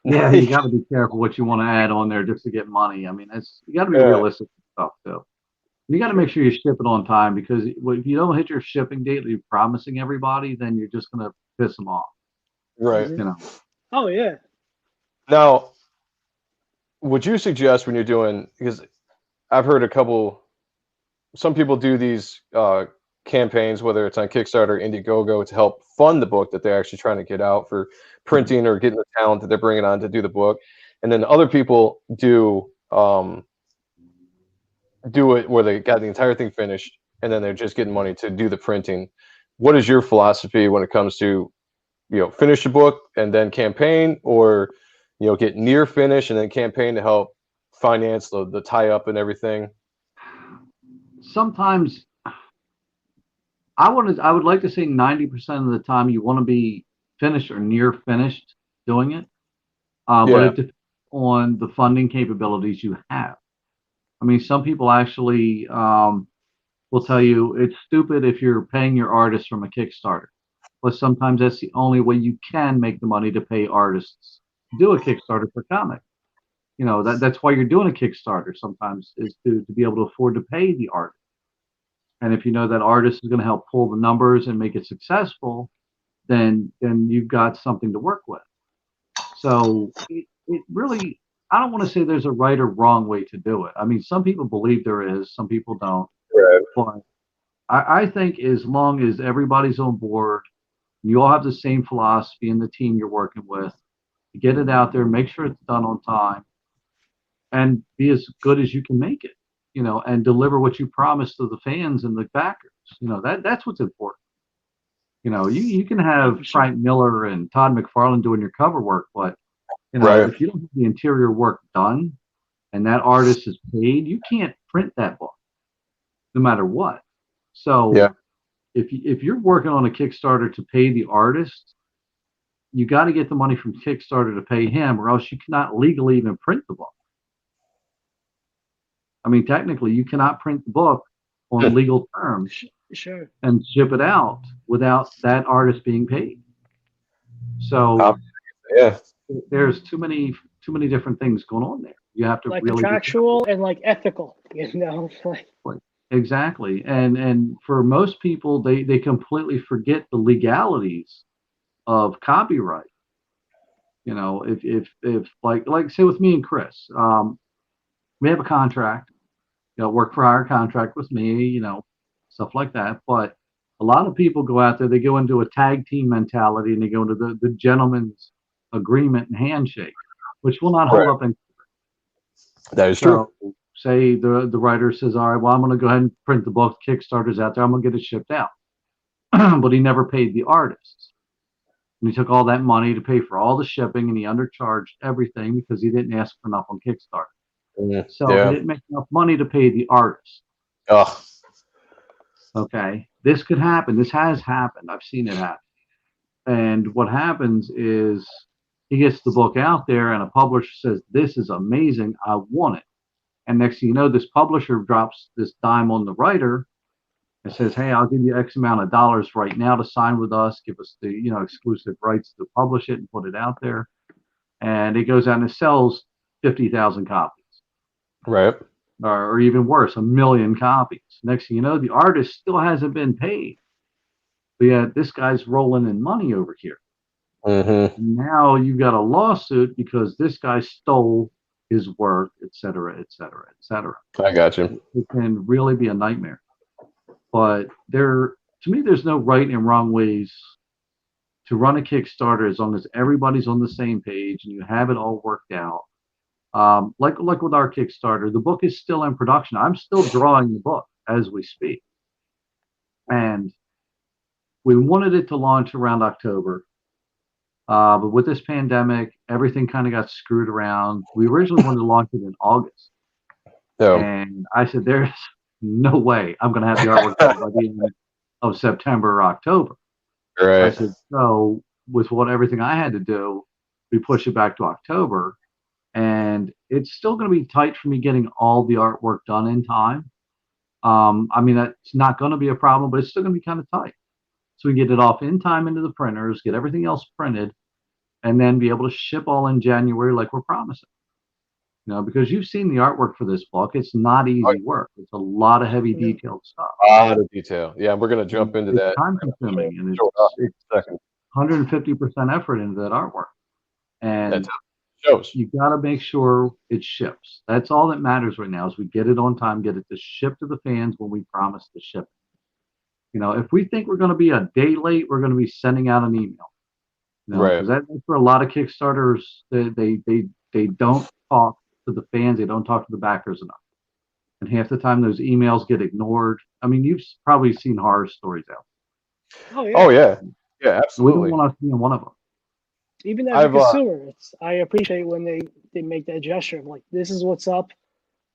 Yeah, you got to be careful what you want to add on there just to get money. I mean, you got to be realistic with stuff too. You got to make sure you ship it on time, because if you don't hit your shipping date that you're promising everybody, then you're just going to piss them off. Right. You know. Oh yeah. Now, would you suggest when you're doing, because I've heard some people do these campaigns, whether it's on Kickstarter or Indiegogo, to help fund the book that they're actually trying to get out for printing or getting the talent that they're bringing on to do the book. And then other people do it where they got the entire thing finished and then they're just getting money to do the printing. What is your philosophy when it comes to, you know, finish the book and then campaign, or, you know, get near finish and then campaign to help finance the tie up and everything? Sometimes I would like to say 90% of the time you want to be finished or near finished doing it. But it depends on the funding capabilities you have. I mean, some people actually will tell you it's stupid if you're paying your artists from a Kickstarter. But sometimes that's the only way you can make the money to pay artists to do a Kickstarter for comic. You know, that's why you're doing a Kickstarter sometimes, is to be able to afford to pay the artist. And if you know that artist is going to help pull the numbers and make it successful, then you've got something to work with. So it really, I don't want to say there's a right or wrong way to do it. I mean, some people believe there is, some people don't. Right. But I think as long as everybody's on board, you all have the same philosophy in the team you're working with, get it out there, make sure it's done on time, and be as good as you can make it, you know, and deliver what you promised to the fans and the backers. You know, that's what's important. You know, you can have Frank Miller and Todd McFarlane doing your cover work, but, you know, if you don't have the interior work done and that artist is paid, you can't print that book no matter what. So if you're working on a Kickstarter to pay the artist, you got to get the money from Kickstarter to pay him, or else you cannot legally even print the book. I mean, technically, you cannot print the book on legal terms and ship it out without that artist being paid. So there's too many different things going on there. You have to like really contractual and like ethical, you know. Exactly. And for most people, they completely forget the legalities of copyright. You know, if like say with me and Chris, we have a contract, you know, work for hire contract with me, you know, stuff like that. But a lot of people go out there, they go into a tag team mentality, and they go into the gentleman's agreement and handshake, which will not hold up in. That is true. Say the writer says, all right, well, I'm going to go ahead and print the book. Kickstarter's out there. I'm going to get it shipped out. But he never paid the artists. And he took all that money to pay for all the shipping, and he undercharged everything because he didn't ask for enough on Kickstarter. So he didn't make enough money to pay the artist. Okay. This could happen. This has happened. I've seen it happen. And what happens is he gets the book out there, and a publisher says, this is amazing. I want it. And next thing you know, this publisher drops this dime on the writer and says, hey, I'll give you X amount of dollars right now to sign with us, give us the, you know, exclusive rights to publish it and put it out there. And it goes out and it sells 50,000 copies. Right. Or even worse, 1 million copies. Next thing you know, the artist still hasn't been paid. But yet this guy's rolling in money over here. Now you've got a lawsuit because this guy stole his work, et cetera, et cetera, et cetera. I got you. It can really be a nightmare. But to me, there's no right and wrong ways to run a Kickstarter as long as everybody's on the same page and you have it all worked out. Like with our Kickstarter, the book is still in production. I'm still drawing the book as we speak. And we wanted it to launch around October. But with this pandemic, everything kind of got screwed around. We originally wanted to launch it in August. And I said, there's no way I'm going to have the artwork done by the end of September or October. Right. I said, so with everything I had to do, we pushed it back to October. And it's still going to be tight for me getting all the artwork done in time. I mean, that's not going to be a problem, but it's still going to be kind of tight. So we get it off in time into the printers, get everything else printed, and then be able to ship all in January like we're promising. You know, because you've seen the artwork for this book. It's not easy work. It's a lot of heavy detailed stuff. A lot of detail. Yeah, we're going to jump into that. It's time consuming, and it's 150% effort into that artwork. And you got to make sure it ships. That's all that matters right now is we get it on time, get it to ship to the fans when we promise to ship it. You know, if we think we're going to be a day late, we're going to be sending out an email. You know, because that's for a lot of Kickstarters, they don't talk to the fans, they don't talk to the backers enough. And half the time those emails get ignored. I mean, you've probably seen horror stories out there. Oh yeah. Yeah, absolutely. We don't want to see one of them. Even as a consumer, I appreciate when they make that gesture of like, this is what's up.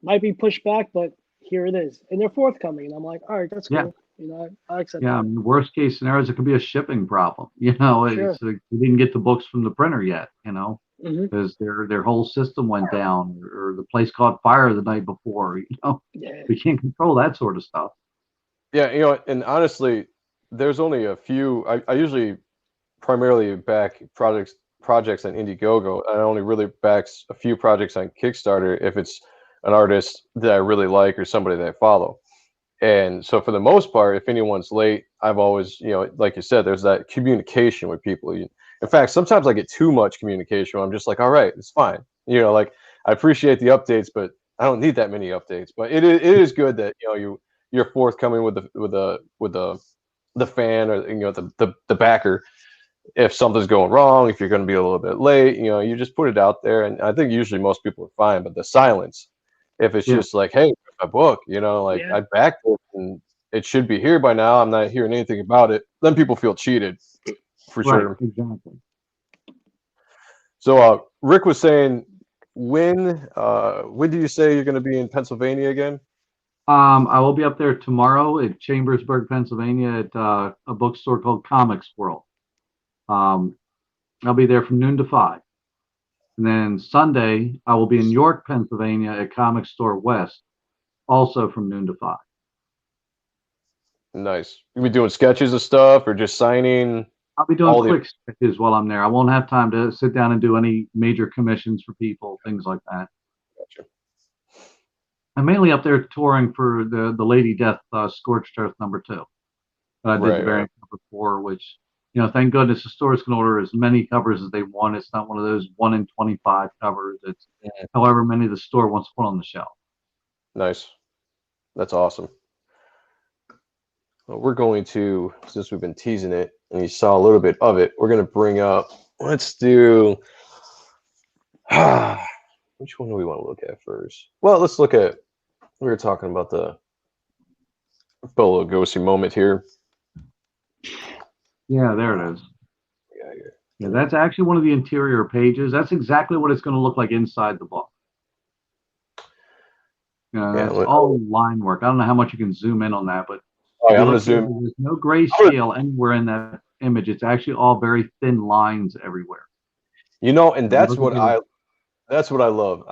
Might be pushed back, but here it is. And they're forthcoming. And I'm like, all right, that's cool. Yeah. You know, I accept that. I mean, worst case scenarios, it could be a shipping problem. You know, it's like you didn't get the books from the printer yet, you know. because their whole system went down, or the place caught fire the night before. Yeah. We can't control that sort of stuff. Yeah, and honestly, there's only a few. I usually primarily back projects on Indiegogo. I only really backs a few projects on Kickstarter if it's an artist that I really like or somebody that I follow. And so for the most part, if anyone's late, I've always, like you said, there's that communication with people. In fact, sometimes I get too much communication. I'm just like, all right, it's fine. Like I appreciate the updates, but I don't need that many updates. But it is good that you're forthcoming with the fan, or the backer. If something's going wrong, if you're going to be a little bit late, you just put it out there. And I think usually most people are fine. But the silence, if it's just like, hey, my book, like I backed it and it should be here by now, I'm not hearing anything about it, then people feel cheated for sure. Exactly. So Rick was saying, when do you say you're going to be in Pennsylvania again? I will be up there tomorrow at Chambersburg, Pennsylvania, at a bookstore called Comics World. I'll be there from noon to 5. And then Sunday, I will be in York, Pennsylvania at Comic Store West, also from noon to 5. Nice. You be doing sketches and stuff, or just signing? I'll be doing quick sketches while I'm there. I won't have time to sit down and do any major commissions for people, things like that. Gotcha. I'm mainly up there touring for the Lady Death Scorched Earth #2. I did the variant #4, which, thank goodness the stores can order as many covers as they want. It's not one of those 1 in 25 covers. It's however many the store wants to put on the shelf. Nice. That's awesome. Well, we're going to, since we've been teasing it and you saw a little bit of it, we're going to bring up, let's do, which one do we want to look at first? Well, let's look at, we were talking about the Bela Lugosi moment here. Yeah, there it is. Yeah, that's actually one of the interior pages. That's exactly what it's going to look like inside the book. That's all line work. I don't know how much you can zoom in on that, but I'm going to zoom. There's no grayscale anywhere in that image. It's actually all very thin lines everywhere. And that's what I love.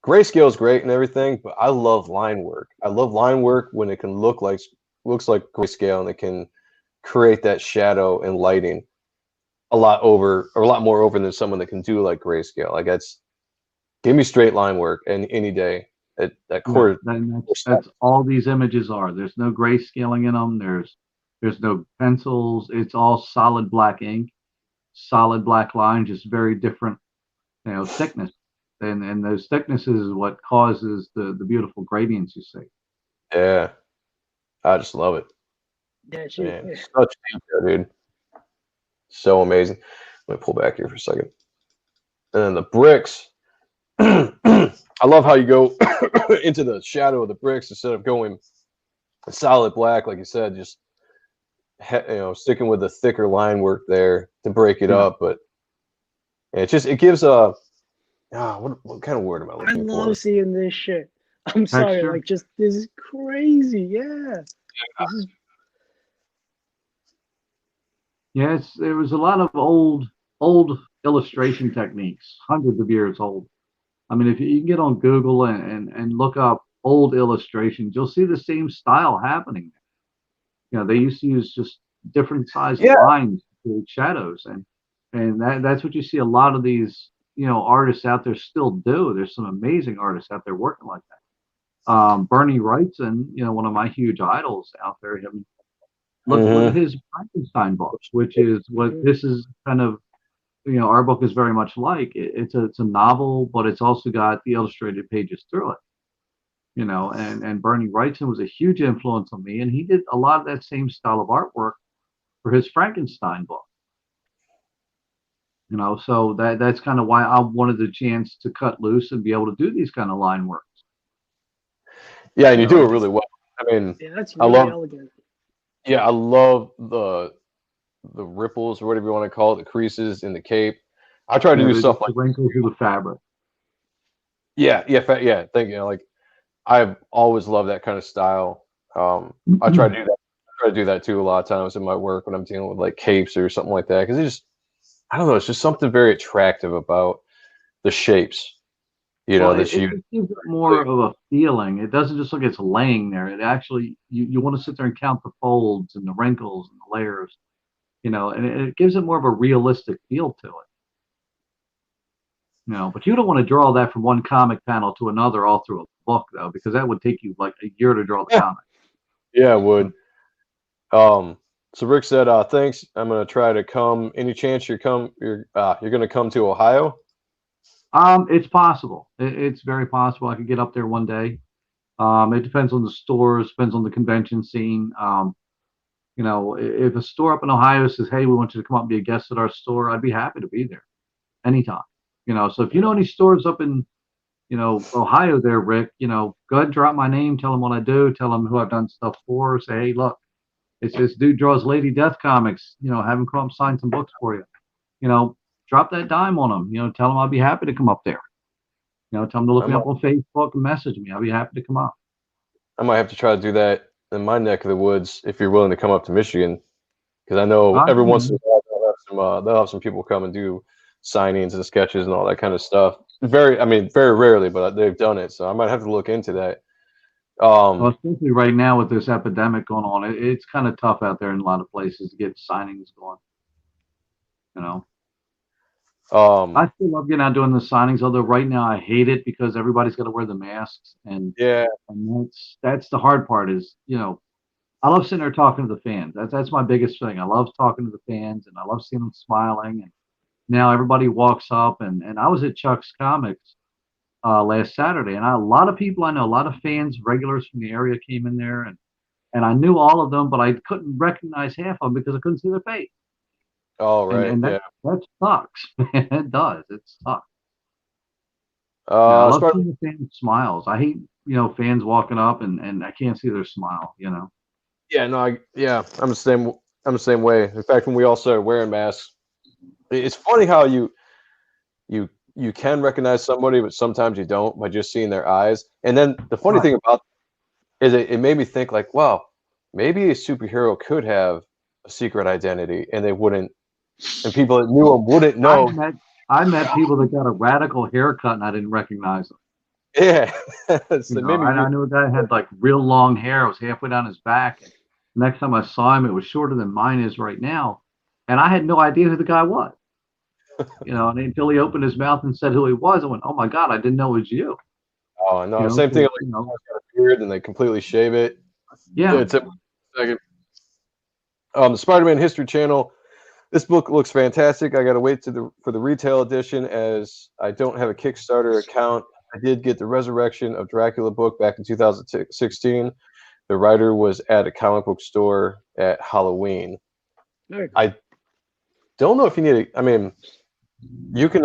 Grayscale is great and everything, but I love line work. I love line work when it can looks like grayscale and it can create that shadow and lighting a lot more over than someone that can do like grayscale. Like give me straight line work any day. That's all these images are. There's no grayscaling in them. There's no pencils. It's all solid black ink, solid black lines, just very different, thickness. And those thicknesses is what causes the beautiful gradients you see. Yeah, I just love it. Yeah, such detail, dude. So amazing. Let me pull back here for a second. And then the bricks. I love how you go into the shadow of the bricks instead of going solid black, like you said, just sticking with the thicker line work there to break it up. But it gives a what kind of word am I looking for? I love seeing this shit. I'm sorry, like this is crazy. Yeah. This is. Yes, there was a lot of old illustration techniques, hundreds of years old. I mean, if you can get on Google and look up old illustrations, you'll see the same style happening. They used to use just different sized lines to create shadows, and that's what you see a lot of these artists out there still do. There's some amazing artists out there working like that. Bernie Wrightson, one of my huge idols out there. Look at his Frankenstein books, which is what this is kind of. Our book is very much like. It's a novel, but it's also got the illustrated pages through it. And Bernie Wrightson was a huge influence on me, and he did a lot of that same style of artwork for his Frankenstein book. So that's kind of why I wanted the chance to cut loose and be able to do these kind of line works. Yeah, and you do it really well. I mean, that's really elegant. Yeah, I love the ripples or whatever you want to call it, the creases in the cape. I try to do stuff like wrinkles through the fabric. Yeah. Thank you. Like I've always loved that kind of style. I try to do that too a lot of times in my work when I'm dealing with like capes or something like that, because I don't know. It's just something very attractive about the shapes. You know, Well, that it you. gives it more of a feeling. It doesn't just look like it's laying there. It actually, you want to sit there and count the folds and the wrinkles and the layers, you know, and it gives it more of a realistic feel to it. You know, but you don't want to draw that from one comic panel to another all through a book, though, because that would take you like a year to draw the comic. Yeah, it would. So Rick said, thanks. I'm gonna try to come. Any chance you're gonna come to Ohio? It's possible. It's very possible I could get up there one day. It depends on the stores, depends on the convention scene. You know, if a store up in Ohio says, "Hey, we want you to come up and be a guest at our store," I'd be happy to be there anytime. You know, so if you know any stores up in, you know, Ohio there, Rick, you know, go ahead and drop my name, tell them what I do, tell them who I've done stuff for, say, hey, look, it's this dude draws Lady Death comics, you know, have him come up sign some books for you. You know, drop that dime on them, you know, tell them I'll be happy to come up there. You know, tell them to look me up on Facebook and message me. I'll be happy to come up. I might have to try to do that in my neck of the woods if you're willing to come up to Michigan, because I know every once in a while they'll have some people come and do signings and sketches and all that kind of stuff. Very rarely, but they've done it, so I might have to look into that. Well, especially right now with this epidemic going on, it's kind of tough out there in a lot of places to get signings going. You know, I still love getting out doing the signings, although right now I hate it because everybody's got to wear the masks, and that's the hard part. Is, you know, I love sitting there talking to the fans. That's my biggest thing. I love talking to the fans, and I love seeing them smiling. And now everybody walks up, and I was at Chuck's Comics last Saturday, and a lot of people I know, a lot of fans, regulars from the area came in there, and I knew all of them, but I couldn't recognize half of them because I couldn't see their face. Oh, right. And that sucks. It does. It sucks. I love seeing the fans' smiles. I hate, you know, fans walking up and I can't see their smile, you know. Yeah, no, I'm the same. I'm the same way. In fact, when we all started wearing masks, it's funny how you can recognize somebody, but sometimes you don't by just seeing their eyes. And then the funny thing about it is it made me think like, wow, maybe a superhero could have a secret identity, and they wouldn't, and people that knew him wouldn't know. I met people that got a radical haircut and I didn't recognize them. Yeah, so I knew a guy that had like real long hair. It was halfway down his back. And next time I saw him, it was shorter than mine is right now, and I had no idea who the guy was. You know, and until he opened his mouth and said who he was, I went, "Oh my God, I didn't know it was you." Oh no, same thing. Like, you know, got a beard and they completely shave it. Yeah. It's a second. The Spider-Man History Channel. This book looks fantastic. I got to wait for the retail edition as I don't have a Kickstarter account. I did get the Resurrection of Dracula book back in 2016. The writer was at a comic book store at Halloween. I don't know if you need I mean, you can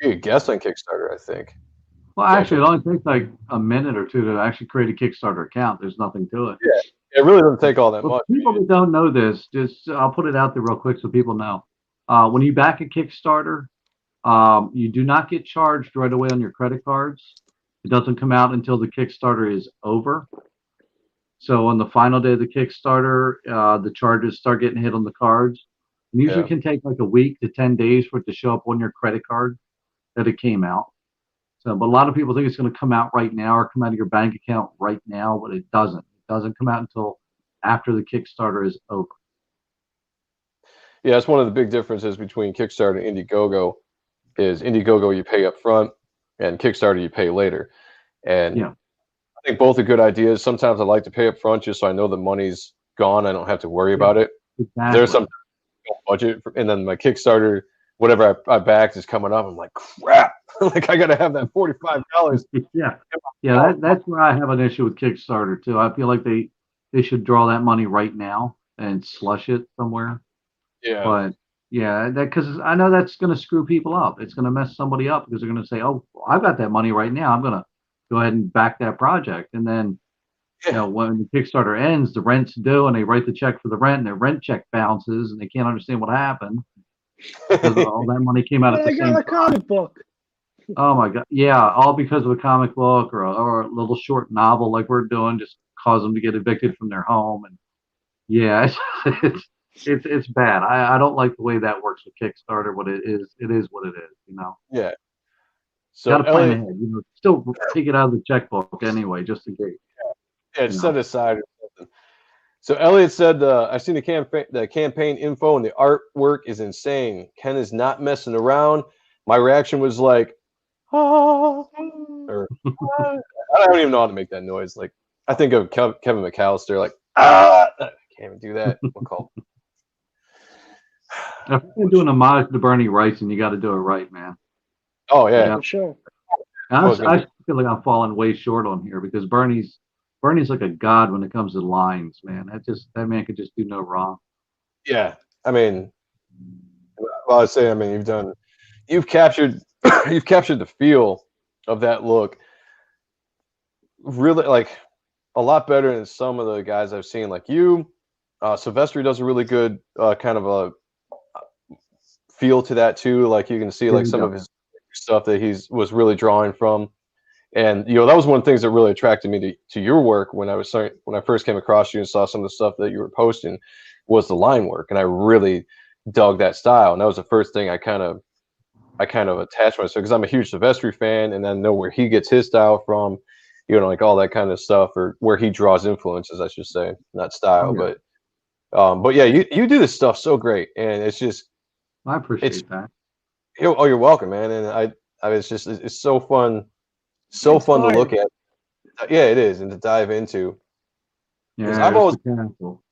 be a guest on Kickstarter, I think. Well, actually, it only takes like a minute or two to actually create a Kickstarter account. There's nothing to it. Yeah, it really doesn't take all that much. People that don't know this, I'll put it out there real quick so people know. When you back a Kickstarter, you do not get charged right away on your credit cards. It doesn't come out until the Kickstarter is over. So on the final day of the Kickstarter, the charges start getting hit on the cards. And usually can take like a week to 10 days for it to show up on your credit card that it came out. So, but a lot of people think it's going to come out right now or come out of your bank account right now, but it doesn't. It doesn't come out until after the Kickstarter is over. Yeah, it's one of the big differences between Kickstarter and Indiegogo. Is Indiegogo you pay up front, and Kickstarter you pay later. And I think both are good ideas. Sometimes I like to pay up front just so I know the money's gone. I don't have to worry about it. Exactly. There's some budget, and then my Kickstarter, whatever I backed is coming up. I'm like, crap. Like I gotta have that $45. Yeah. That's where I have an issue with Kickstarter too. I feel like they should draw that money right now and slush it somewhere. Yeah. But yeah, because I know that's going to screw people up. It's going to mess somebody up because they're going to say, "Oh, I've got that money right now. I'm going to go ahead and back that project." And then, you know, when the Kickstarter ends, the rent's due, and they write the check for the rent, and their rent check bounces, and they can't understand what happened because all that money came out at the same time. I got a comic book. Oh my God! Yeah, all because of a comic book or a little short novel like we're doing, just cause them to get evicted from their home, and yeah, it's bad. I don't like the way that works with Kickstarter. What it is what it is. You know. Yeah. Got So to plan Elliot, ahead. You know, still take it out of the checkbook anyway, just in case. yeah, You set know. aside or something. So Elliot said, "I've seen the campaign info, and the artwork is insane. Ken is not messing around." My reaction was like, "Ah," or "Ah." I don't even know how to make that noise. Like, I think of Kevin McAllister, like, "Ah." I can't even do that. We'll call. If you're doing a homage to Bernie Wrightson, you got to do it right, man. Oh yeah. Yeah. For sure. And I was gonna I feel like I'm falling way short on here because Bernie's like a god when it comes to lines, man. That man could just do no wrong. Yeah. I mean, well, I say, I mean, you've captured, you've captured the feel of that look really, like, a lot better than some of the guys I've seen. Like you, Silvestri does a really good kind of a feel to that too. Like you can see There like you some of go. his stuff that was really drawing from. And that was one of the things that really attracted me to your work when I first came across you and saw some of the stuff that you were posting was the line work, and I really dug that style. And that was the first thing I kind of attached myself because I'm a huge Silvestri fan, and I know where he gets his style from, like all that kind of stuff, or where he draws influences, I should say, not style, Oh, yeah. but yeah, you do this stuff so great, and it's just I it's appreciate that. oh, you're welcome, man, and it's so fun. So fun to look Inspiring. at. Yeah, it is, and to dive into. Because Yeah, it's the castle.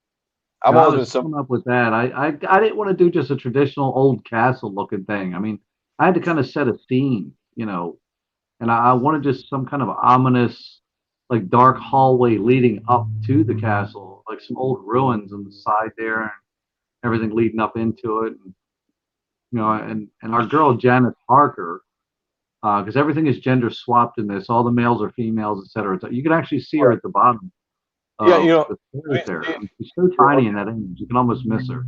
I've I always been was coming up with that. I didn't want to do just a traditional old castle looking thing. I mean, I had to kind of set a scene, and I wanted just some kind of ominous, like dark hallway leading up to the castle, like some old ruins on the side there, and everything leading up into it. And, and our girl Janice Parker, because everything is gender swapped in this. All the males are females, etc. So you can actually see her at the bottom yeah, of the stairs there. I mean, she's so tiny in that image, you can almost miss her.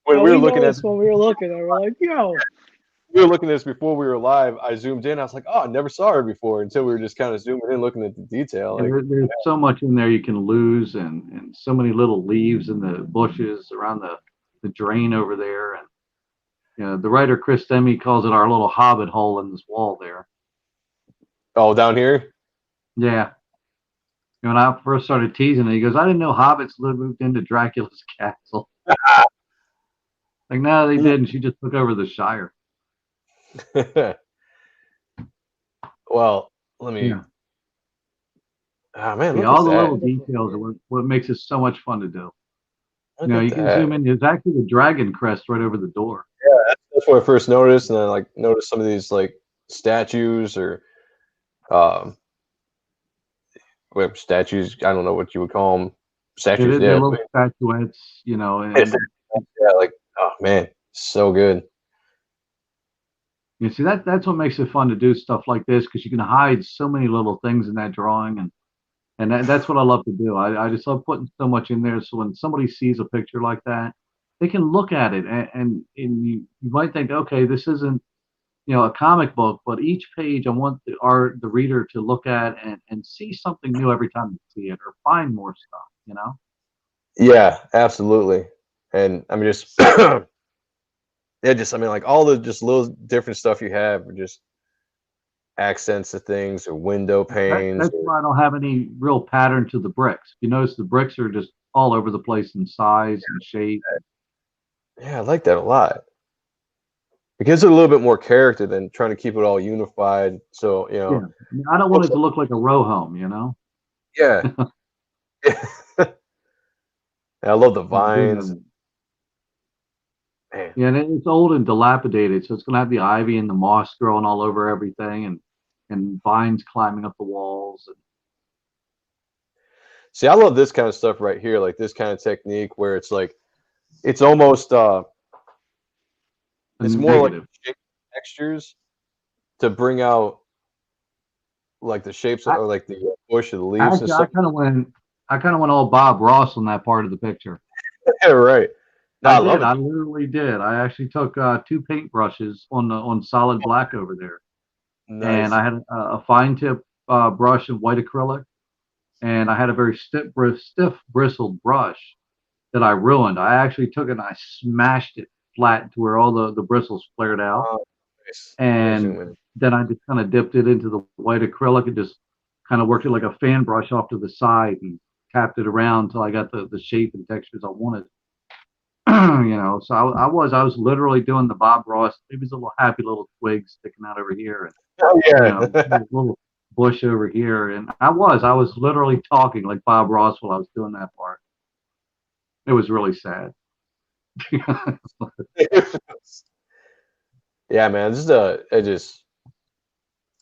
when Oh, we were we looking at noticed when we were looking, and we're like, yo, at this before we were live. I zoomed in. I was like, oh, I never saw her before until we were just kind of zooming in, looking at the detail. And Like, there's so much in there you can lose, and so many little leaves in the bushes around the drain over there. And the writer Chris Demme calls it our little hobbit hole in this wall there. oh, down here. Yeah. When I first started teasing it, he goes, I didn't know hobbits moved into Dracula's castle. Like, no, they didn't. She just took over the Shire. Well, let me. Yeah. Oh man, See, look all at the little that. details are what makes it so much fun to do. Look You at can that. zoom in. There's actually the dragon crest right over the door. Yeah, that's what I first noticed, and then like noticed some of these like statues or statues. I don't know what you would call them. Statues. They're Yeah. little statuettes, and Yeah. Like, oh man, so good. you see that's what makes it fun to do stuff like this because you can hide so many little things in that drawing, and that's what I love to do. I just love putting so much in there so when somebody sees a picture like that, they can look at it and you might think, okay, this isn't a comic book, but each page I want the reader to look at and see something new every time they see it or find more stuff. Yeah, absolutely. And I mean, just yeah, I mean, like all the just little different stuff you have, or just accents to things, or window panes. That's why I don't have any real pattern to the bricks. You notice the bricks are just all over the place in size and shape. Yeah, I like that a lot. It gives it a little bit more character than trying to keep it all unified. So, Yeah, I don't want it to look like a row home. Yeah. I love the vines. Man. Yeah, and it's old and dilapidated, so it's going to have the ivy and the moss growing all over everything, and vines climbing up the walls. See, I love this kind of stuff right here, like this kind of technique where it's like, it's almost, it's more like shape textures to bring out like the shapes or like the bush or the leaves Actually, and stuff. I kind of went all Bob Ross on that part of the picture. Yeah, right. No, I love it. I literally did. I actually took 2 paintbrushes on solid black over there, Nice. and I had a fine tip brush of white acrylic, and I had a very stiff bristled brush, that I ruined. I actually took it and I smashed it flat to where all the bristles flared out. Oh, nice. And then I just kind of dipped it into the white acrylic and just kind of worked it like a fan brush off to the side and tapped it around until I got the shape and textures I wanted. You know, so I was literally doing the Bob Ross. It was a little happy little twig sticking out over here, and oh you yeah, know, a little bush over here, and I was literally talking like Bob Ross while I was doing that part. It was really sad. yeah, man.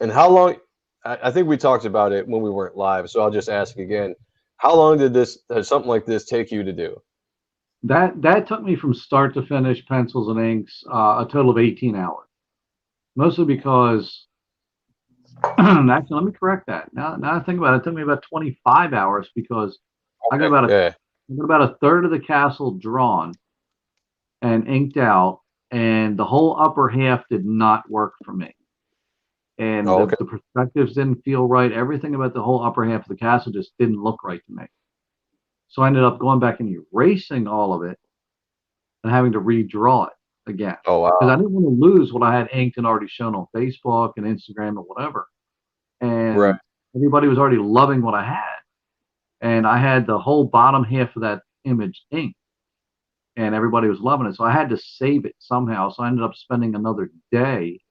And how long? I think we talked about it when we weren't live, so I'll just ask again. How long did something like this take you to do? That took me from start to finish, pencils and inks, a total of 18 hours. Mostly because, actually, let me correct that. Now I think about it, it took me about 25 hours because I got about a third of the castle drawn and inked out, and the whole upper half did not work for me. And the perspectives didn't feel right. Everything about the whole upper half of the castle just didn't look right to me. So I ended up going back and erasing all of it and having to redraw it again. Oh, wow. Because I didn't want to lose what I had inked and already shown on Facebook and Instagram or whatever. And everybody was already loving what I had. And I had the whole bottom half of that image inked. And everybody was loving it. So I had to save it somehow. So I ended up spending another day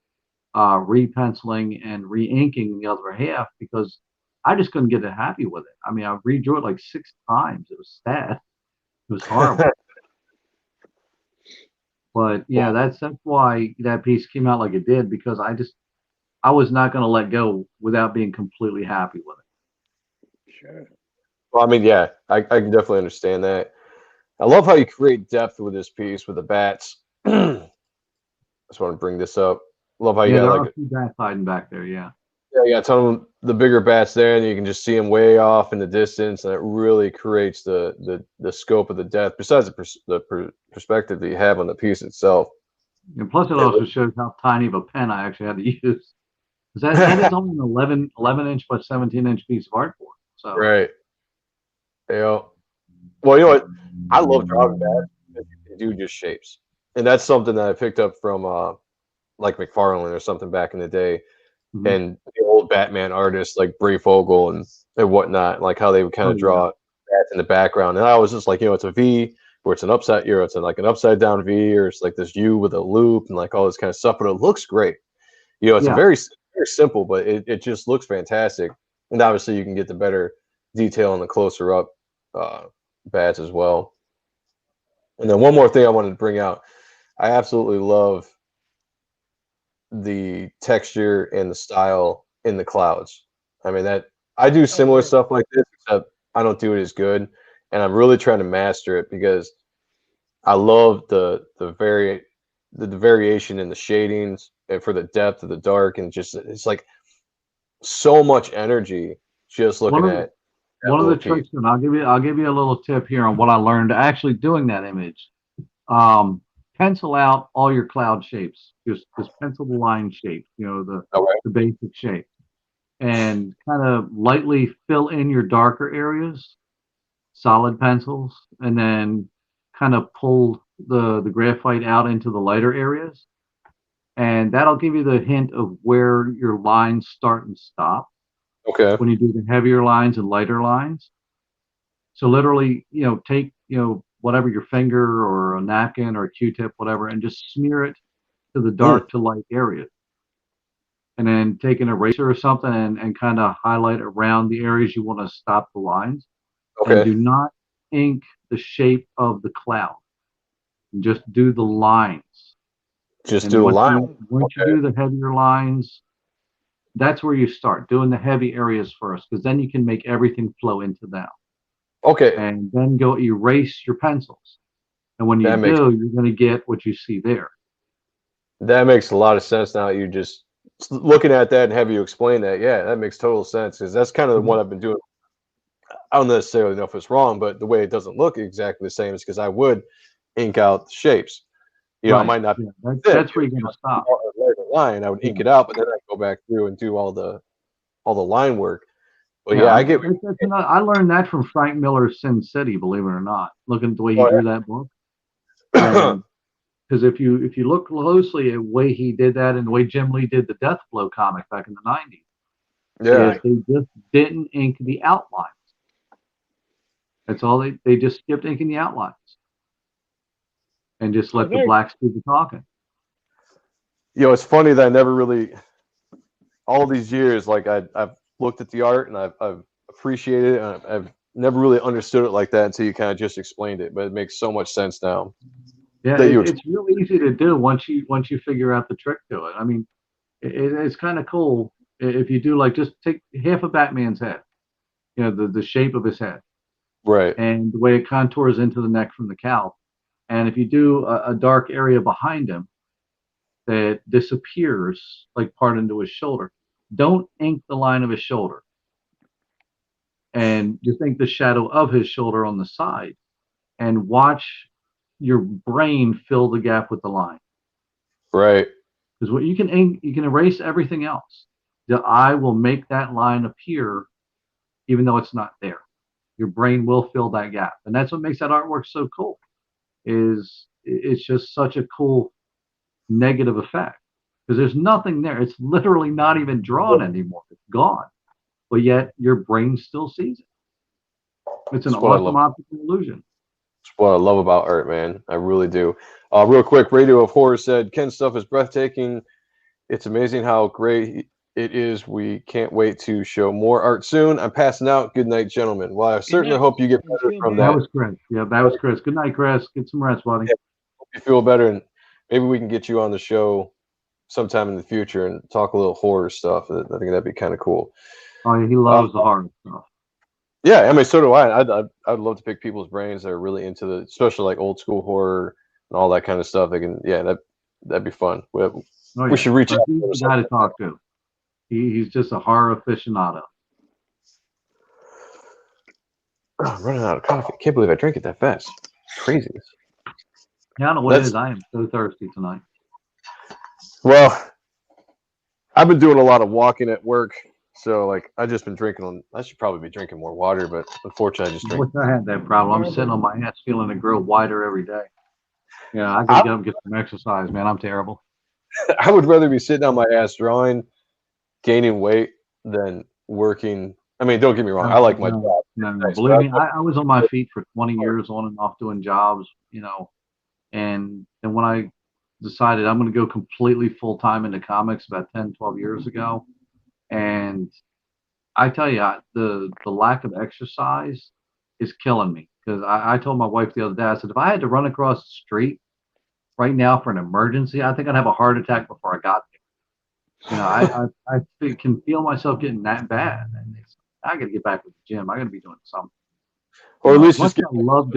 repenciling and re-inking the other half because I just couldn't get happy with it. I mean, I redrew it like 6 times. It was sad. It was horrible. But yeah, that's why that piece came out like it did, because I was not going to let go without being completely happy with it. Sure. Well, I mean, yeah, I can definitely understand that. I love how you create depth with this piece with the bats. I just want to bring this up. Love how you got there like are 2 bats hiding back there. Yeah. Yeah, you got a ton of the bigger bats there, and you can just see them way off in the distance, and it really creates the scope of the depth. Besides the perspective that you have on the piece itself, and plus it also shows how tiny of a pen I actually had to use. Because that is only an 11-inch by 17-inch piece of artboard. So right. Yeah. Well, you know what? I love drawing bats because you can do just shapes, and that's something that I picked up from like McFarlane or something back in the day. Mm-hmm. And the old Batman artists like Breyfogle and whatnot, like how they would kind of draw bats in the background. And I was just like, you know, it's a V, or it's an upside, it's like an upside down V, or it's like this U with a loop and like all this kind of stuff. But it looks great. You know, it's a very, very simple, but it just looks fantastic. And obviously, you can get the better detail in the closer up bats as well. And then one more thing I wanted to bring out, I absolutely love the texture and the style in the clouds. I mean, that I do similar stuff like this, except I don't do it as good, and I'm really trying to master it because I love the variation in the shadings and for the depth of the dark, and just it's like so much energy just looking at one of the tricks, and I'll give you a little tip here on what I learned actually doing that image. Pencil out all your cloud shapes. Just pencil the line shape, you know, the basic shape, and kind of lightly fill in your darker areas, solid pencils, and then kind of pull the graphite out into the lighter areas, and that'll give you the hint of where your lines start and stop. Okay. When you do the heavier lines and lighter lines. So literally, you know, take, you know, whatever, your finger or a napkin or a Q-tip, whatever, and just smear it to the dark to light areas. And then take an eraser or something and kind of highlight around the areas you want to stop the lines. Okay. And do not ink the shape of the cloud. Just do the lines. Just do a line. Once you do the heavier lines, that's where you start doing the heavy areas first, because then you can make everything flow into them. Okay. And then go erase your pencils. And when you do, you're going to get what you see there. That makes a lot of sense now. You just looking at that and have you explain that. Yeah, that makes total sense, because that's kind of what I've been doing. I don't necessarily know if it's wrong, but the way it doesn't look exactly the same is because I would ink out the shapes. You know, I might not. That's where you're going to stop. Line, I would ink it out, but then I go back through and do all the line work. Well, yeah, I get. I learned that from Frank Miller's Sin City, believe it or not. Looking at the way he drew that book, because if you look closely at the way he did that and the way Jim Lee did the Death Blow comic back in the '90s, is they just didn't ink the outlines. That's all they just skipped inking the outlines and just let the blacks do the talking. It's funny that I never really, all these years, like I've looked at the art and I've appreciated it, and I've never really understood it like that until you kind of just explained it. But it makes so much sense now. Yeah, it's really easy to do once you figure out the trick to it. I mean, it's kind of cool if you do, like, just take half of Batman's head, the shape of his head, right, and the way it contours into the neck from the cowl, and if you do a dark area behind him that disappears, like part into his shoulder, don't ink the line of his shoulder, and just ink the shadow of his shoulder on the side, and watch your brain fill the gap with the line. Right. Because what you can ink, you can erase everything else. The eye will make that line appear even though it's not there. Your brain will fill that gap. And that's what makes that artwork so cool. It's just such a cool negative effect. Because there's nothing there. It's literally not even drawn anymore. It's gone. But yet your brain still sees it. It's an awesome optical illusion. That's what I love about art, man. I really do. Real quick, Radio of Horror said, Ken's stuff is breathtaking. It's amazing how great it is. We can't wait to show more art soon. I'm passing out. Good night, gentlemen. Well, I certainly hope you get better from that. That was Chris. Yeah, that was Chris. Good night, Chris. Get some rest, buddy. Yeah, hope you feel better, and maybe we can get you on the show sometime in the future and talk a little horror stuff. I think that'd be kind of cool. Oh, yeah, he loves the horror stuff. Yeah, I mean, so do I. I'd love to pick people's brains that are really into especially like old school horror and all that kind of stuff. That'd be fun. We should reach out. He's the guy to talk to. He's just a horror aficionado. Oh, I'm running out of coffee. Can't believe I drank it that fast. Craziness. Yeah, I don't know what it is. I am so thirsty tonight. Well, I've been doing a lot of walking at work. So, like, I've just been drinking I should probably be drinking more water, but unfortunately, I just drink. I had that problem. I'm sitting on my ass feeling to grow wider every day. Yeah, I gotta get up and get some exercise, man. I'm terrible. I would rather be sitting on my ass drawing, gaining weight, than working. I mean, don't get me wrong. I like my job. No, believe me, I was on my feet for 20 years on and off doing jobs, and when I decided I'm going to go completely full-time into comics about 10, 12 years ago, and I tell you, the lack of exercise is killing me. Because I told my wife the other day, I said, if I had to run across the street right now for an emergency, I think I'd have a heart attack before I got there. I can feel myself getting that bad. And I got to get back to the gym. I got to be doing something. Or at least I love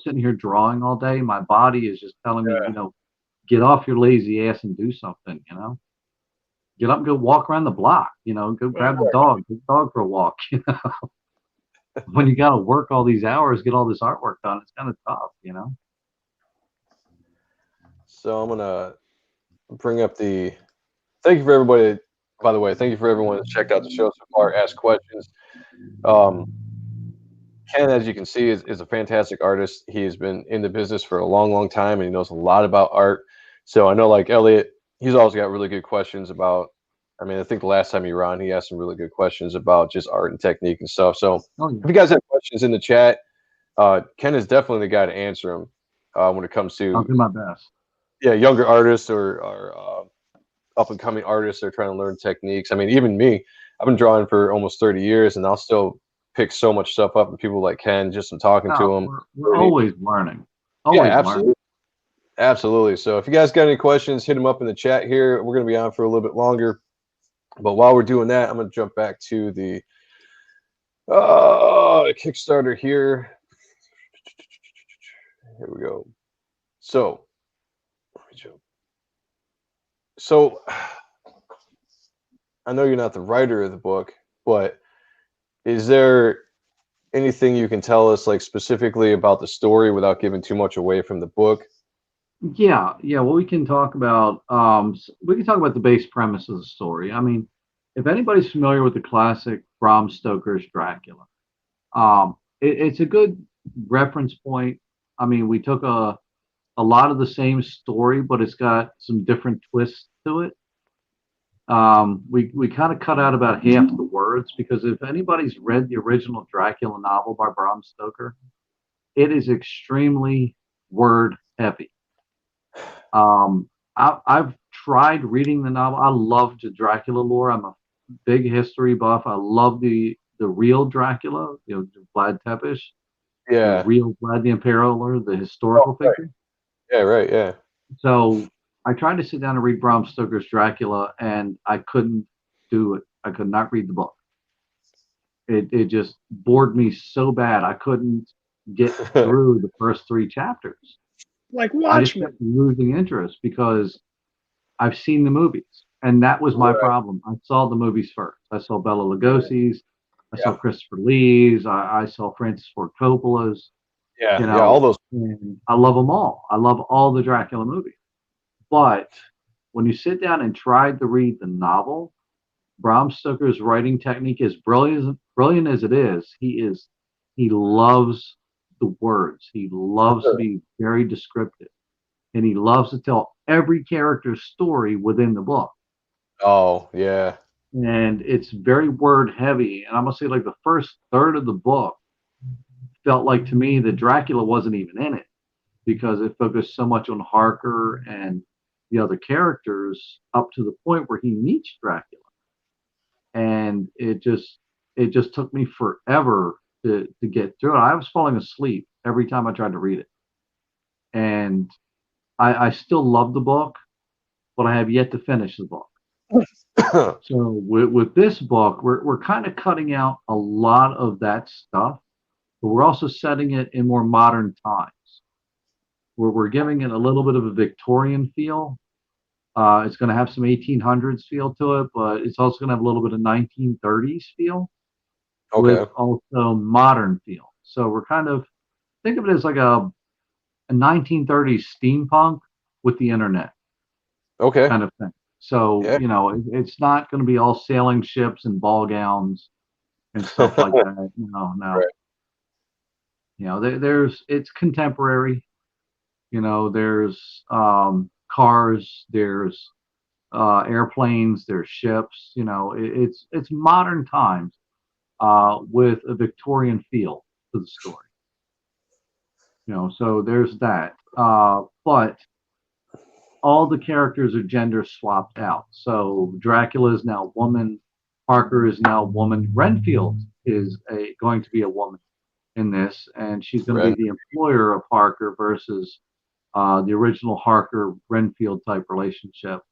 sitting here drawing all day. My body is just telling me, get off your lazy ass and do something, Get up and go walk around the block, go grab the dog, take the dog for a walk, When you got to work all these hours, get all this artwork done, it's kind of tough, So I'm going to bring up thank you for everybody, by the way, thank you for everyone that checked out the show so far, asked questions. Ken, as you can see, is a fantastic artist. He's been in the business for a long, long time, and he knows a lot about art. So I know, like Elliot, he's always got really good questions about, I mean, I think the last time you were on, he asked some really good questions about just art and technique and stuff. So if you guys have questions in the chat, Ken is definitely the guy to answer them when it comes to I'll do my best. Yeah, younger artists or up-and-coming artists that are trying to learn techniques. I mean, even me, I've been drawing for almost 30 years, and I'll still pick so much stuff up and people like Ken just from talking to him. We're always learning. Absolutely. Absolutely. So if you guys got any questions, hit them up in the chat here. We're going to be on for a little bit longer. But while we're doing that, I'm going to jump back to the Kickstarter here. Here we go. So I know you're not the writer of the book, but is there anything you can tell us, like, specifically about the story without giving too much away from the book? Yeah. Well, we can talk about the base premise of the story. I mean, if anybody's familiar with the classic Bram Stoker's Dracula. It's a good reference point. I mean, we took a lot of the same story, but it's got some different twists to it. We kind of cut out about half the words, because if anybody's read the original Dracula novel by Bram Stoker, it is extremely word heavy. I've tried reading the novel. I love the Dracula lore. I'm a big history buff. I love the real Dracula, Vlad Tepes, the real Vlad the Impaler, the historical figure. Yeah, right, yeah. So I tried to sit down and read Bram Stoker's Dracula, and I couldn't do it. I could not read the book. It just bored me so bad. I couldn't get through the first 3 chapters. Like I just Watchmen. kept losing interest because I've seen the movies, and that was my problem. I saw the movies first. I saw Bela Lugosi's, I saw Christopher Lee's, I saw Francis Ford Coppola's. All those. And I love them all. I love all the Dracula movies. But when you sit down and try to read the novel, Bram Stoker's writing technique, is brilliant as it is. He loves the words. He loves to be very descriptive, and he loves to tell every character's story within the book. Oh, yeah. And it's very word heavy. And I'm gonna say, like, the first third of the book felt like to me that Dracula wasn't even in it, because it focused so much on Harker and the other characters up to the point where he meets Dracula. And it just took me forever to get through it. I was falling asleep every time I tried to read it. And I still love the book, but I have yet to finish the book. So with this book, we're kind of cutting out a lot of that stuff, but we're also setting it in more modern times, where we're giving it a little bit of a Victorian feel. It's going to have some 1800s feel to it, but it's also going to have a little bit of 1930s feel, with also modern feel. So we're kind of, think of it as like a 1930s steampunk with the internet kind of thing. So, it's not going to be all sailing ships and ball gowns and stuff like that. No. Right. It's contemporary. There's cars, there's airplanes, there's ships. It's modern times with a Victorian feel to the story. So there's that. But all the characters are gender swapped out. So Dracula is now a woman. Parker is now a woman. Renfield is going to be a woman in this, and she's going to be the employer of Parker versus the original Harker Renfield type relationship.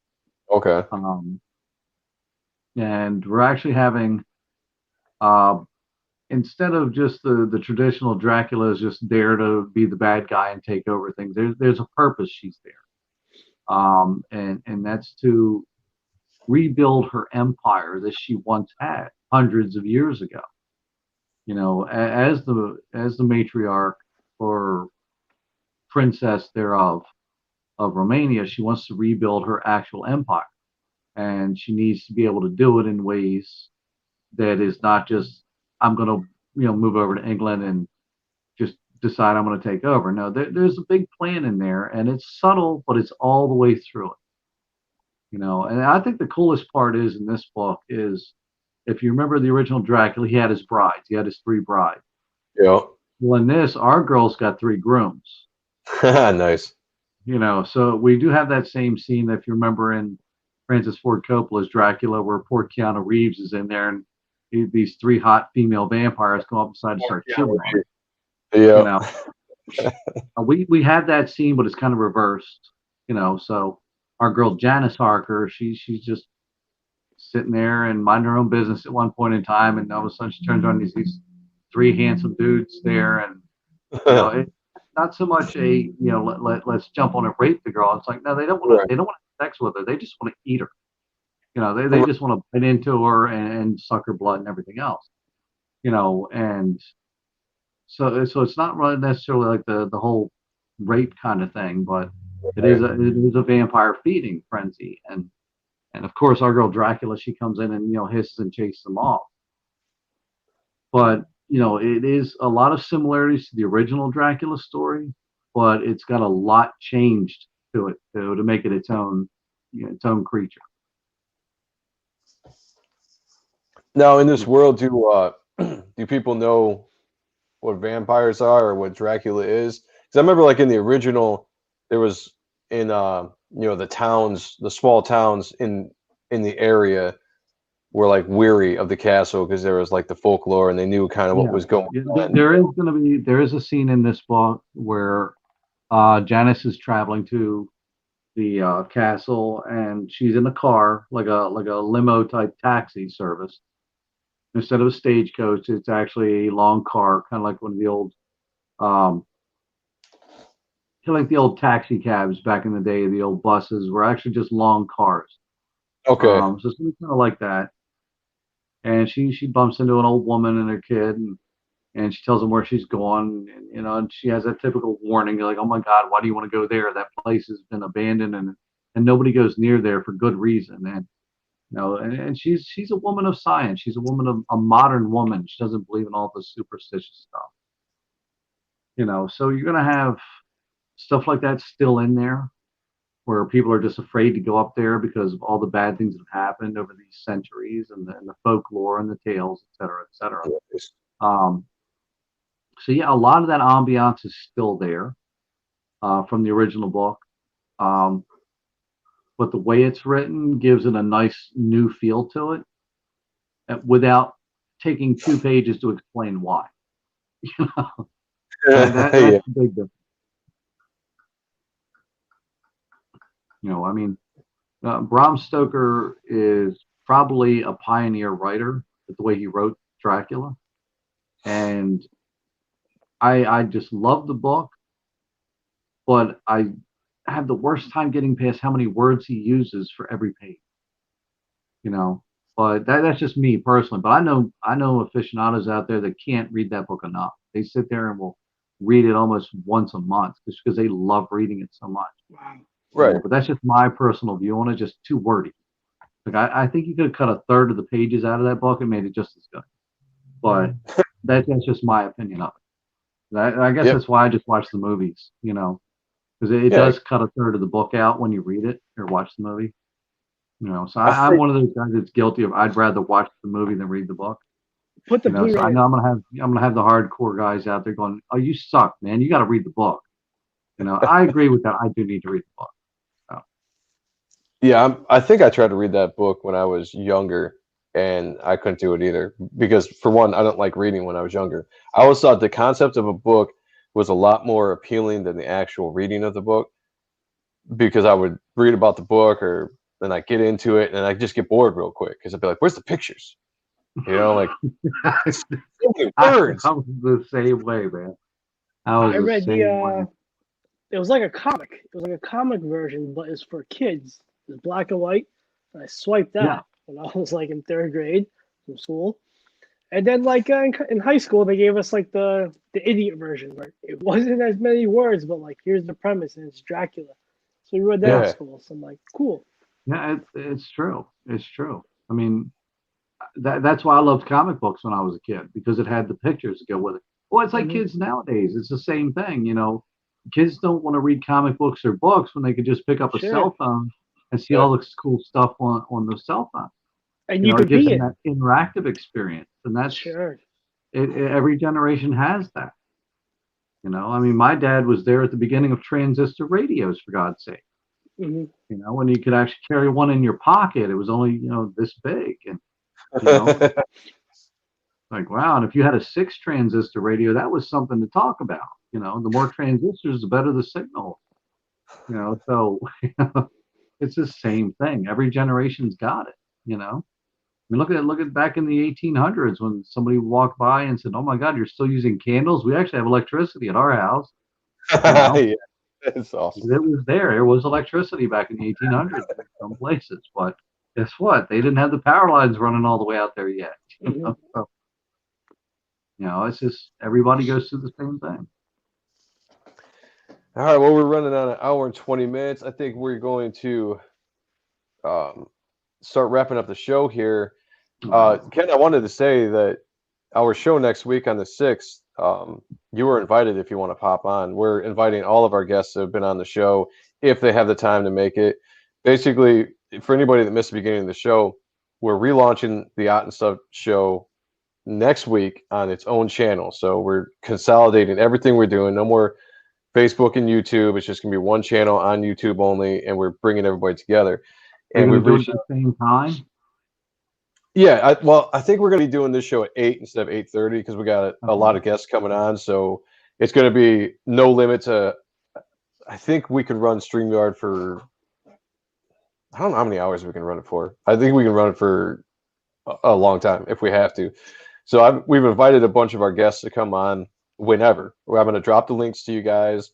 And we're actually having, instead of just the traditional Dracula is just there to be the bad guy and take over things, there's a purpose she's there. And that's to rebuild her empire that she once had hundreds of years ago. As the matriarch or princess thereof of Romania, she wants to rebuild her actual empire, and she needs to be able to do it in ways that is not just, I'm going to move over to England and just decide I'm going to take over. No, there's a big plan in there, and it's subtle, but it's all the way through it. And I think the coolest part is in this book is, if you remember the original Dracula, he had his brides. He had his 3 brides. Yeah. Well, in this, our girl's got 3 grooms. Nice. So we do have that same scene, if you remember, in Francis Ford Coppola's Dracula, where poor Keanu Reeves is in there, and these 3 hot female vampires come up beside and start chewing on him. Yeah. We had that scene, but it's kind of reversed. So our girl Janice Harker, she's just sitting there and minding her own business at one point in time, and all of a sudden she turns on these 3 handsome dudes there, and it's not so much a let's jump on and rape the girl. It's like, no, they don't want to. They don't want to have sex with her. They just want to eat her. They just want to bite into her and suck her blood and everything else. And so it's not really necessarily like the whole rape kind of thing, but it is a vampire feeding frenzy. And of course our girl Dracula, she comes in and hisses and chases them off. But it is a lot of similarities to the original Dracula story, but it's got a lot changed to it to make it its own creature. Now, in this world, do people know what vampires are or what Dracula is? Because I remember, like in the original, there was in the towns, the small towns in the area were like weary of the castle because there was like the folklore and they knew kind of what was going on. There is a scene in this book where Janice is traveling to the castle, and she's in a car, like a limo type taxi service. Instead of a stagecoach, it's actually a long car, kind of like one of the old, like the old taxi cabs back in the day. The old buses were actually just long cars. Okay. So it's kind of like that. And she bumps into an old woman and her kid, and she tells them where she's going, and she has that typical warning. You're like, oh my God, why do you want to go there? That place has been abandoned, and nobody goes near there for good reason. And she's a woman of science. She's a modern woman. She doesn't believe in all the superstitious stuff. So you're gonna have stuff like that still in there, where people are just afraid to go up there because of all the bad things that have happened over these centuries, and the folklore and the tales, et cetera, et cetera. So yeah, a lot of that ambiance is still there from the original book. But the way it's written gives it a nice new feel to it, without taking 2 pages to explain why. That's the big difference. I mean, Bram Stoker is probably a pioneer writer with the way he wrote Dracula, and I just love the book, but I have the worst time getting past how many words he uses for every page. But that's just me personally. But I know aficionados out there that can't read that book enough. They sit there and will read it almost once a month just because they love reading it so much. Wow. Right. But that's just my personal view on it. Just too wordy. Like I think you could have cut a third of the pages out of that book and made it just as good. But that's just my opinion of it. I guess that's why I just watch the movies. Because it does cut a third of the book out when you read it or watch the movie. So I'm one of those guys that's guilty of I'd rather watch the movie than read the book. Put the Blu-ray. So I know I'm gonna have the hardcore guys out there going, "Oh, you suck, man! You got to read the book." I agree with that. I do need to read the book. So. Yeah, I think I tried to read that book when I was younger, and I couldn't do it either because, for one, I don't like reading when I was younger. I always thought the concept of a book was a lot more appealing than the actual reading of the book, because I would read about the book or then I get into it and I just get bored real quick because I'd be like, "Where's the pictures?" Like so many words. I was the same way, man. I read it was like a comic. It was like a comic version, but it's for kids. It's black and white. And I swiped that when I was like in 3rd grade from school. And then like in high school, they gave us like the idiot version where it wasn't as many words, but like here's the premise and it's Dracula. So we read that in school. So I'm like, cool. Yeah, it's true. It's true. I mean, that's why I loved comic books when I was a kid, because it had the pictures to go with it. Well, it's like kids nowadays. It's the same thing. Kids don't want to read comic books or books when they could just pick up a cell phone and see all this cool stuff on the cell phone. And you could it gives be them that interactive experience, and that's every generation has that. I mean, my dad was there at the beginning of transistor radios, for God's sake. When you could actually carry one in your pocket, it was only this big, and like, wow. And if you had a 6 transistor radio, that was something to talk about. The more transistors, the better the signal. So it's the same thing. Every generation's got it. I mean, look at back in the 1800s when somebody walked by and said, "Oh my God, you're still using candles? We actually have electricity at our house." Yeah, that's awesome. It was there. There was electricity back in the 1800s in some places, but guess what? They didn't have the power lines running all the way out there yet. So, it's just everybody goes through the same thing. All right. Well, we're running on 1 hour and 20 minutes. I think we're going to start wrapping up the show here. Ken, I wanted to say that our show next week on the 6th, you were invited if you want to pop on. We're inviting all of our guests that have been on the show if they have the time to make it. Basically, for anybody that missed the beginning of the show, we're relaunching the Ott and Stuff show next week on its own channel. So we're consolidating everything we're doing. No more Facebook and YouTube. It's just going to be one channel on YouTube only, and we're bringing everybody together. And we've do it reached at the same time. Yeah, I think we're going to be doing this show at 8 instead of 8:30 because we got a lot of guests coming on. So it's going to be no limit to. I think we can run StreamYard for. I don't know how many hours we can run it for. I think we can run it for a long time if we have to. So we've invited a bunch of our guests to come on whenever. I'm going to drop the links to you guys,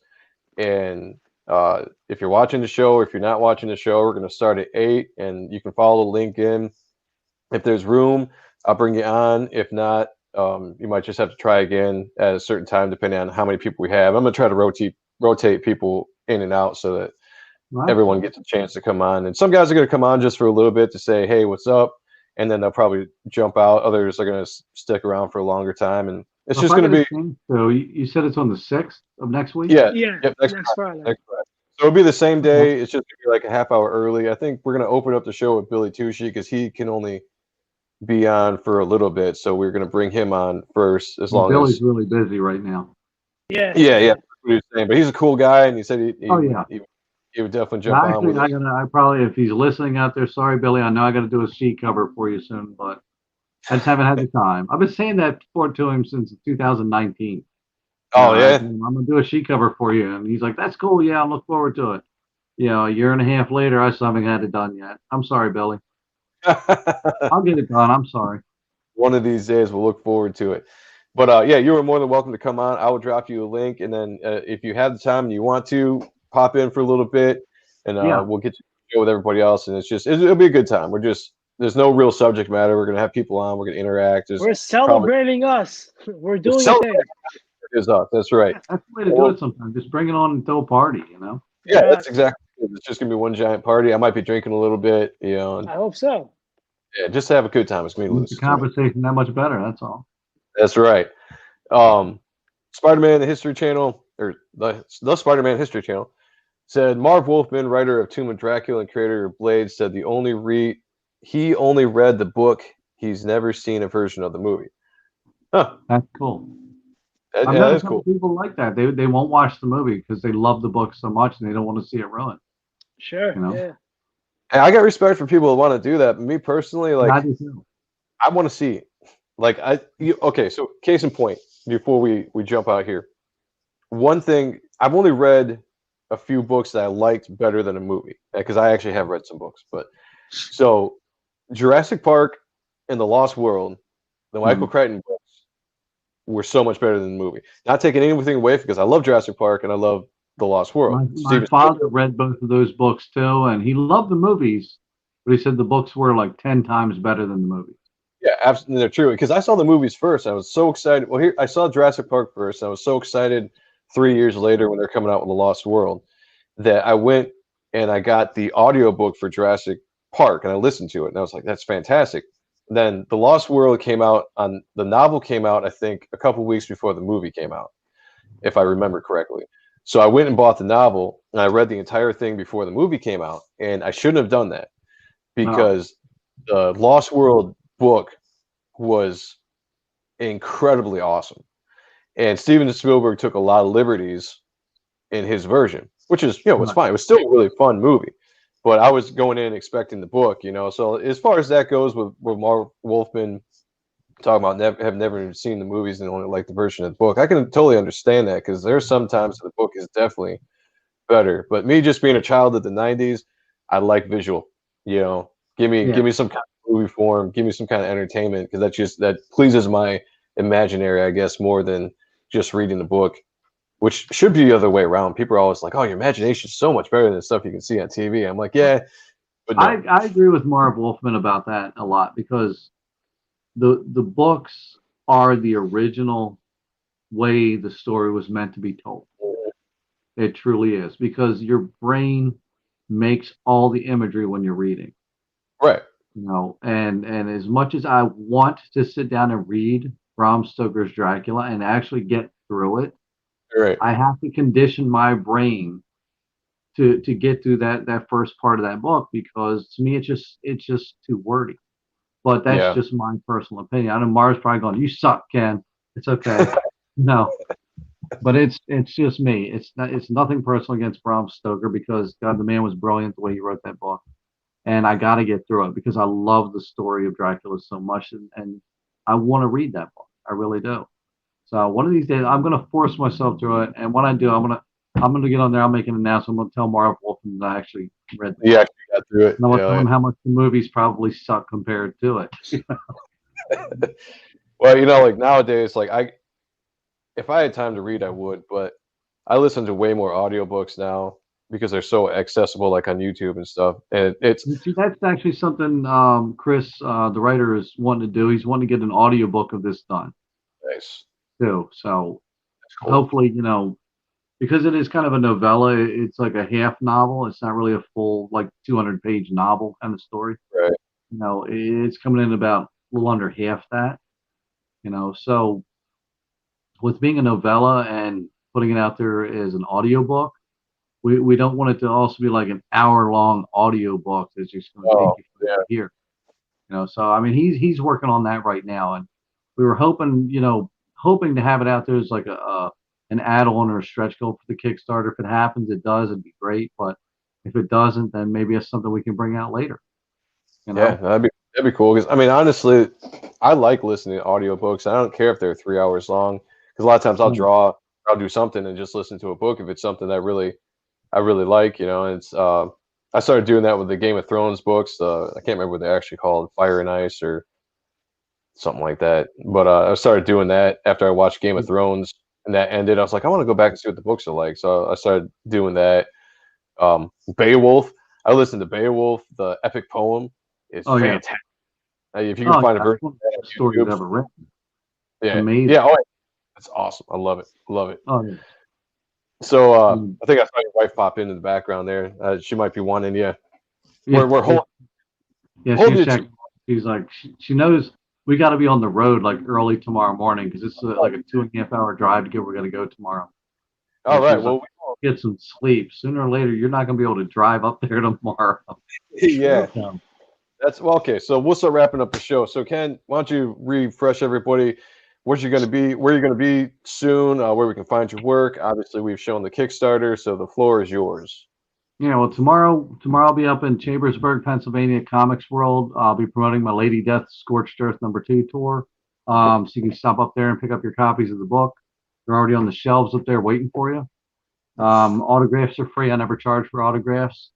and if you're watching the show or if you're not watching the show, we're going to start at 8, and you can follow the link in. If there's room, I'll bring you on. If not, you might just have to try again at a certain time, depending on how many people we have. I'm going to try to rotate people in and out so that everyone gets a chance to come on. And some guys are going to come on just for a little bit to say, hey, what's up? And then they'll probably jump out. Others are going to stick around for a longer time. And it's just going to be. So you said it's on the 6th of next week? Yeah. Yep, next Friday. Next Friday. So it'll be the same day. It's just gonna be like a half hour early. I think we're going to open up the show with Billy Tucci because he can only be on for a little bit, so we're going to bring him on first. As long Billy's as really busy right now. Yeah. That's what he was saying. But he's a cool guy, and he said he would definitely jump on. With I probably, if he's listening out there, sorry, Billy, I know I got to do a sheet cover for you soon, but I just haven't had the time. I've been saying that to him since 2019. Oh yeah, I'm gonna do a sheet cover for you, and he's like, "That's cool. Yeah, I look forward to it." You know, a year and a half later, I still haven't had it done yet. I'm sorry, Billy. I'll get it done. I'm sorry. One of these days, we'll look forward to it. But yeah, you are more than welcome to come on. I will drop you a link, and then if you have the time and you want to, pop in for a little bit, and we'll get you to go with everybody else. And it'll be a good time. There's no real subject matter. We're gonna have people on. We're gonna interact. We're celebrating us. We're doing a thing. Is us. That's right. That's the way to do it sometimes. Just bring it on and throw a party, you know? Yeah, that's exactly it. It's just going to be one giant party. I might be drinking a little bit, you know. And, I hope so. Yeah, just to have a good time. It's going to be the conversation that much better, that's all. That's right. Spider-Man, the History Channel, or the Spider-Man History Channel, said Marv Wolfman, writer of Tomb of Dracula and creator of Blade, said he only read the book. He's never seen a version of the movie. Huh. That's cool. That's cool. People like that. They won't watch the movie because they love the book so much and they don't want to see it ruined. Sure. You know? Yeah. And I got respect for people that want to do that. But me personally, like, I want to see it. Like, okay. So, case in point, before we jump out here, one thing, I've only read a few books that I liked better than a movie because I actually have read some books. But so, Jurassic Park and The Lost World, the Michael Crichton books, were so much better than the movie. Not taking anything away because I love Jurassic Park and I love The Lost World. My father read both of those books too, and he loved the movies, but he said the books were like 10 times better than the movies. Yeah, absolutely, they're true. Because I saw the movies first. I was so excited. Well, I saw Jurassic Park first. And I was so excited 3 years later when they're coming out with The Lost World that I went and I got the audiobook for Jurassic Park and I listened to it. And I was like, that's fantastic. Then The Lost World the novel came out, I think, a couple weeks before the movie came out, if I remember correctly. So I went and bought the novel and I read the entire thing before the movie came out. And I shouldn't have done that because the Lost World book was incredibly awesome. And Steven Spielberg took a lot of liberties in his version, which is, was fine. It was still a really fun movie. But I was going in expecting the book, So as far as that goes with Marv Wolfman talking about have never seen the movies and only like the version of the book, I can totally understand that because there's sometimes the book is definitely better. But me just being a child of the 90s, I like visual, Give me some kind of movie form, give me some kind of entertainment because that pleases my imaginary, I guess, more than just reading the book. Which should be the other way around. People are always like, "Oh, your imagination is so much better than stuff you can see on TV." I'm like, "Yeah," but no. I agree with Marv Wolfman about that a lot because the books are the original way the story was meant to be told. It truly is because your brain makes all the imagery when you're reading, right? And as much as I want to sit down and read Bram Stoker's Dracula and actually get through it, Right. I have to condition my brain to get through that first part of that book, because to me it's just too wordy. But that's just my personal opinion. I know Mara's probably going, "You suck, Ken." It's okay. No, but it's just me. It's nothing personal against Bram Stoker, because God, the man was brilliant the way he wrote that book, and I got to get through it because I love the story of Dracula so much, and I want to read that book. I really do. So one of these days, I'm going to force myself through it, and when I do, I'm gonna get on there. I'll make an announcement. I'm going to tell Mara Wolfman that I actually read the book. You actually got through it. And I'm going to tell him how much the movies probably suck compared to it. Well, you know, like nowadays, like if I had time to read, I would, but I listen to way more audiobooks now because they're so accessible, like on YouTube and stuff. And it's See, that's actually something Chris, the writer, is wanting to do. He's wanting to get an audiobook of this done nice. too. So Cool. hopefully, because it is kind of a novella, it's like a half novel. It's not really a full, like 200-page novel kind of story. Right. It's coming in about a little under half that. So with being a novella and putting it out there as an audiobook, we don't want it to also be like an hour-long audiobook that's just going to take you from here. So I mean, he's working on that right now, and we were hoping to have it out there as like an add-on or a stretch goal for the Kickstarter. If it happens, it does, it'd be great. But if it doesn't, then maybe it's something we can bring out later. Yeah, that'd be cool. Because I mean, honestly, I like listening to audiobooks. I don't care if they're 3 hours long, because a lot of times I'll draw, I'll do something and just listen to a book if it's something that I really like. And it's I started doing that with the Game of Thrones books. I can't remember what they're actually called, Fire and Ice or something like that. But I started doing that after I watched Game of Thrones, and that ended. I was like, I want to go back and see what the books are like. So I started doing that. Beowulf. I listened to Beowulf, the epic poem. It's fantastic. If you can find a version of that story you've ever written. Yeah. Amazing. Yeah. Oh, it's awesome. I love it. Love it. Oh, yeah. So I think I saw your wife pop into the background there. She might be wanting you. We're holding. Yeah, she's like, she knows we got to be on the road like early tomorrow morning, because it's like a 2.5 hour drive to get where we're going to go tomorrow. All right. Well, get some sleep. Sooner or later, you're not going to be able to drive up there tomorrow. Yeah. That's okay. So we'll start wrapping up the show. So Ken, why don't you refresh everybody where you're going to be soon, where we can find your work. Obviously, we've shown the Kickstarter, so the floor is yours. Yeah, well, tomorrow I'll be up in Chambersburg, Pennsylvania, Comics World. I'll be promoting my Lady Death Scorched Earth #2 tour. So you can stop up there and pick up your copies of the book. They're already on the shelves up there waiting for you. Autographs are free. I never charge for autographs.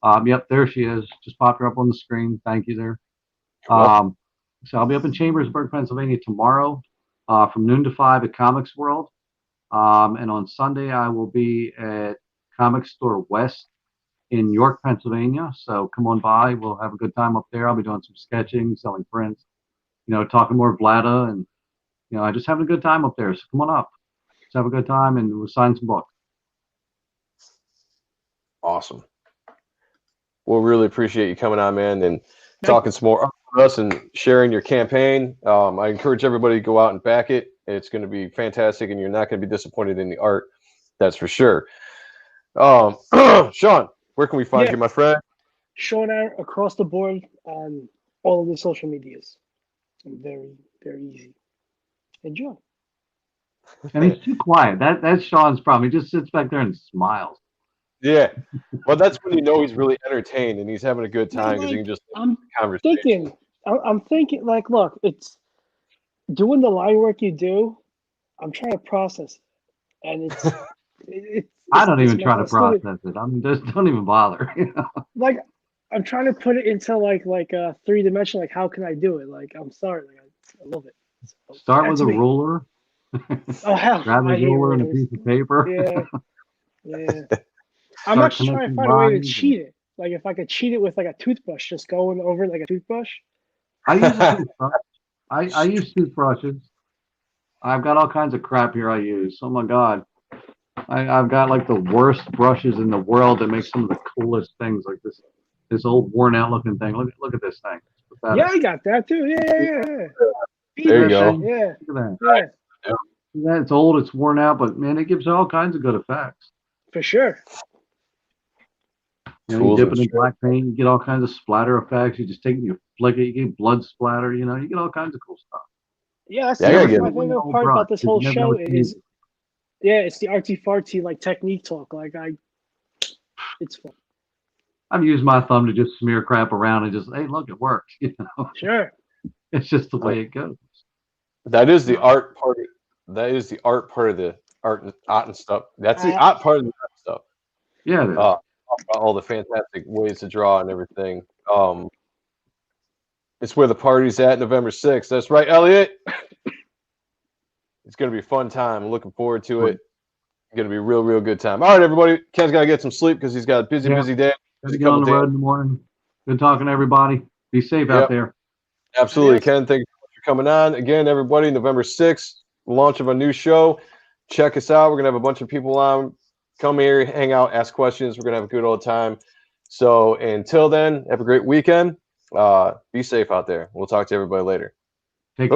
Yep, there she is. Just popped her up on the screen. Thank you there. So I'll be up in Chambersburg, Pennsylvania tomorrow from noon to 5 at Comics World. And on Sunday, I will be at Comic Store West in York, Pennsylvania. So come on by. We'll have a good time up there. I'll be doing some sketching, selling prints, talking more Vlada, and, just having a good time up there. So come on up. Let's have a good time, and we'll sign some books. Awesome. We'll really appreciate you coming on, man, and talking some more with us and sharing your campaign. I encourage everybody to go out and back it. It's going to be fantastic, and you're not going to be disappointed in the art. That's for sure. Sean, where can we find you, my friend? Sean Ahrendt across the board on all of the social medias. Very, very easy. Enjoy. And he's too quiet. That's Sean's problem. He just sits back there and smiles. Yeah. Well, that's when you know he's really entertained and he's having a good time, because you can just I'm thinking, like, look, it's doing the line work you do. I'm trying to process it, and it's I don't even try to process it. I mean, just don't even bother. Like, I'm trying to put it into like a 3-dimensional. Like, how can I do it? Like, I'm sorry, like, I love it. So start with a ruler. Oh hell! Grab a ruler and a piece of paper. Yeah. I'm not trying to find a way to cheat it. Like, if I could cheat it with like a toothbrush, just going over like a toothbrush. I use a toothbrush. I use toothbrushes. I've got all kinds of crap here I use. Oh my God. I've got like the worst brushes in the world that make some of the coolest things, like this old worn out looking thing. Look at this thing. Yeah, I got that too. Yeah. There you go. Yeah. Look at that. Yeah. Yeah, it's old, it's worn out, but man, it gives all kinds of good effects. For sure. You know, you Tools dip and it in shit. black paint, you get all kinds of splatter effects. You just take it, you flick it, you get blood splatter. You know, you get all kinds of cool stuff. Yeah, that's Yeah, I gotta get my it. favorite part about this whole show Is is, yeah, it's the arty farty like technique talk. Like it's fun. I've used my thumb to just smear crap around and just, hey, look, it works. You know, Sure. it's just the way it goes. That is the art part. That is the art part of the art and stuff. That's the art part of the art stuff. Yeah, it is. All the fantastic ways to draw and everything. It's where the party's at November 6th. That's right, Elliot. It's gonna be a fun time. I'm looking forward to it. It's gonna be a real good time. All right, everybody. Ken's gotta get some sleep because he's got a busy day. Gotta get on the road in the morning. Good talking to everybody. Be safe out there. Absolutely. Yes. Ken, thank you so much for coming on. Again, everybody, November 6th, launch of a new show. Check us out. We're gonna have a bunch of people on. Come here, hang out, ask questions. We're gonna have a good old time. So until then, have a great weekend. Be safe out there. We'll talk to everybody later.